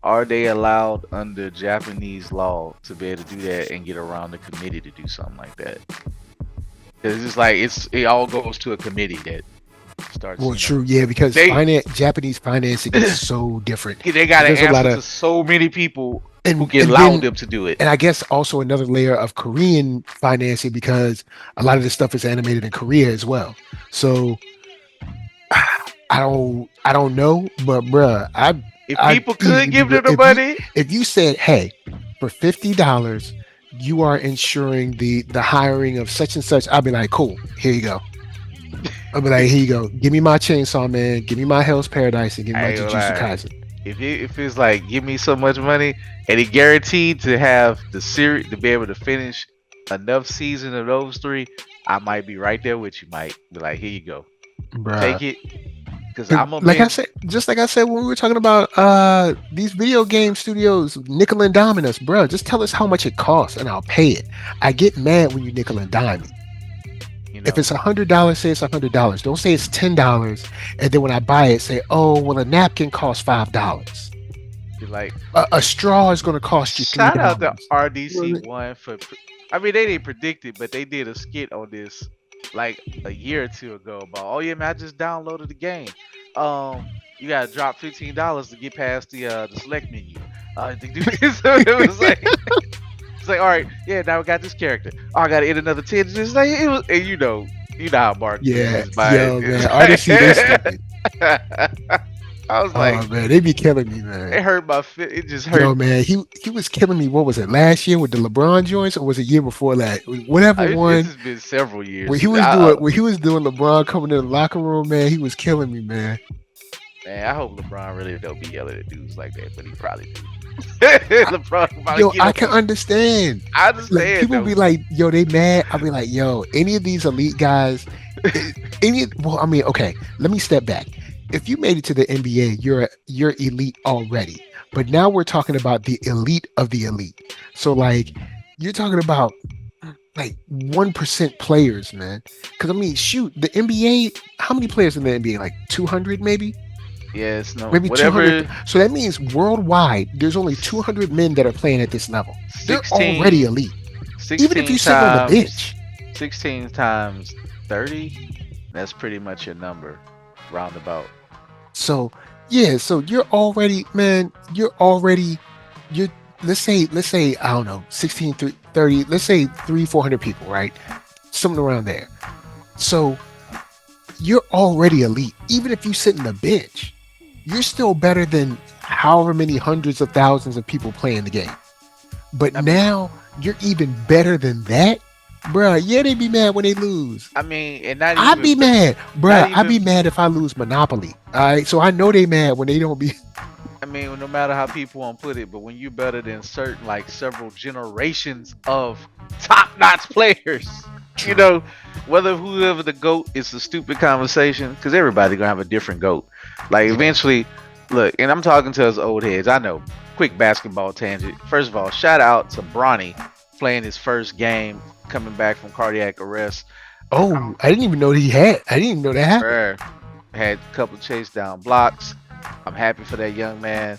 are they allowed under Japanese law to be able to do that and get around the committee to do something like that? 'Cause it's just like it all goes to a committee that starts. Well, true, yeah, because They Japanese financing is so different. they got So to there's a lot answer to of so many people who can and allow then them to do it. and I guess also another layer of Korean financing because a lot of this stuff is animated in Korea as well. So I don't know, but bruh, If I'd people could easily be give them the if you money, said, hey, for $50 you are ensuring the hiring of such and such, I'd be like, cool, here you go. I'll be like, here you go. Give me my Chainsaw Man, give me my Hell's Paradise, and give me I my ain't gonna Jujutsu lie. Kaisen. If it's like give me so much money and it guaranteed to have the series to be able to finish enough season of those three, I might be right there with you. Might be like, here you go, Bruh. take it, because 'Cause I'm gonna like I be. said, just like I said when we were talking about these video game studios nickel and diming us, bro. Just tell us how much it costs and I'll pay it. I get mad when you nickel and dime me. You If know, it's $100, say it's $100. Don't say it's $10, and then when I buy it, say, oh, well, a napkin costs $5. be like, A straw is going to cost you three shout out to dollars. You know what I RDC mean? One for. I mean, they didn't predict it, but they did a skit on this like a year or two ago about, oh yeah, man, I just downloaded the game. You gotta drop $15 to get past the select menu. To do this, so it was like. It's like, all right, yeah, now we got this character. Oh, I gotta hit another 10. It's like it was, and you know how marketing Yeah, is. By yo, man, RDC, they it's stupid. like, I was like, Oh man, they be killing me, man. it hurt my fit. It just hurt. Yo, man, he was killing me. What was it last year with the LeBron joints, or was it year before that? Whatever This one has been several where years. he was doing LeBron coming in the locker room, man, he was killing me, man. Man, I hope LeBron really don't be yelling at dudes like that, but he probably do. LeBron probably Yo, get I up. can understand. I Like understand people though. be like, yo, they mad. I'll be like, yo, any of these elite guys, well, I mean, okay, let me step back. If you made it to the NBA, you're elite already. But now we're talking about the elite of the elite. So like you're talking about like 1% players, man. Because I mean, shoot, the NBA, how many players in the NBA? Like 200 maybe? Yes, no, Maybe 200. whatever. So that means worldwide, there's only 200 men that are playing at this level. They're already 16, elite. Even if 16 you're sitting on the times bench. 16 times 30, that's pretty much your number, roundabout. So yeah, so you're already, man, you're let's say, I don't know, 16 through 30, let's say 400 people, right? Something around there. So you're already elite. Even if you sit in the bench, you're still better than however many hundreds of thousands of people playing the game. But I mean, now you're even better than that, bruh. Yeah, they be mad when they lose. I mean, and not I'd be even, mad, not bruh. I'd be even. mad if I lose Monopoly. All right, so I know they mad when they don't be. I mean, no matter how people want to put it, but when you're better than certain, like several generations of top-notch players, you True. know, whether whoever the goat is a stupid conversation, because everybody gonna have a different goat. Like Yeah. eventually, look, and I'm talking to us old heads. I know. Quick basketball tangent. First of all, shout out to Bronny playing his first game, coming back from cardiac arrest. Oh, I didn't even know he had. I didn't even know that happened. Bruh, had a couple chase down blocks. I'm happy for that young man.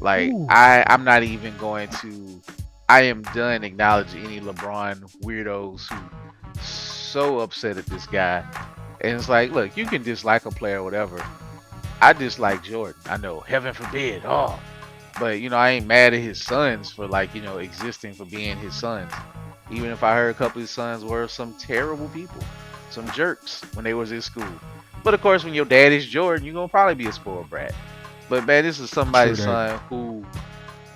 Like Ooh. I'm not even going to. I am done acknowledging any LeBron weirdos who so upset at this guy. And it's like, look, you can dislike a player or whatever. I dislike Jordan. I know, heaven forbid. Oh, but I ain't mad at his sons for like existing for being his sons. Even if I heard a couple of his sons were some terrible people, some jerks when they was in school. But of course, when your dad is Jordan, you're gonna probably be a spoiled brat. But man, this is True somebody's that. son who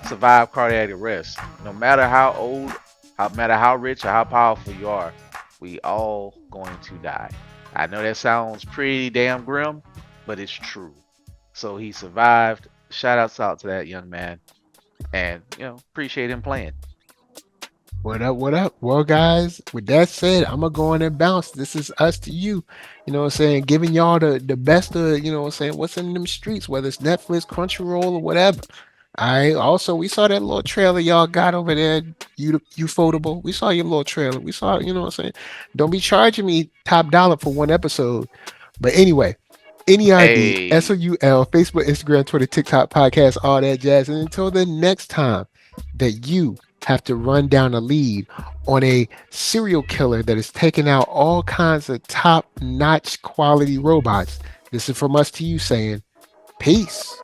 survived cardiac arrest. No matter how old, no matter how rich or how powerful you are, we all going to die. I know that sounds pretty damn grim, but it's true. So he survived. Shout outs out to that young man, and appreciate him playing. What up? What up? Well, guys, with that said, I'm gonna go on and bounce. This is us to you. You know what I'm saying? Giving y'all the best of, what I'm saying, what's in them streets, whether it's Netflix, Crunchyroll, or whatever. I also we saw that little trailer y'all got over there, you foldable. We saw your little trailer. We saw, what I'm saying. Don't be charging me top dollar for one episode. But anyway, NERD, Hey, SOUL, Facebook, Instagram, Twitter, TikTok, podcast, all that jazz. And until the next time that you have to run down a lead on a serial killer that is taking out all kinds of top notch quality robots, this is from us to you saying, peace.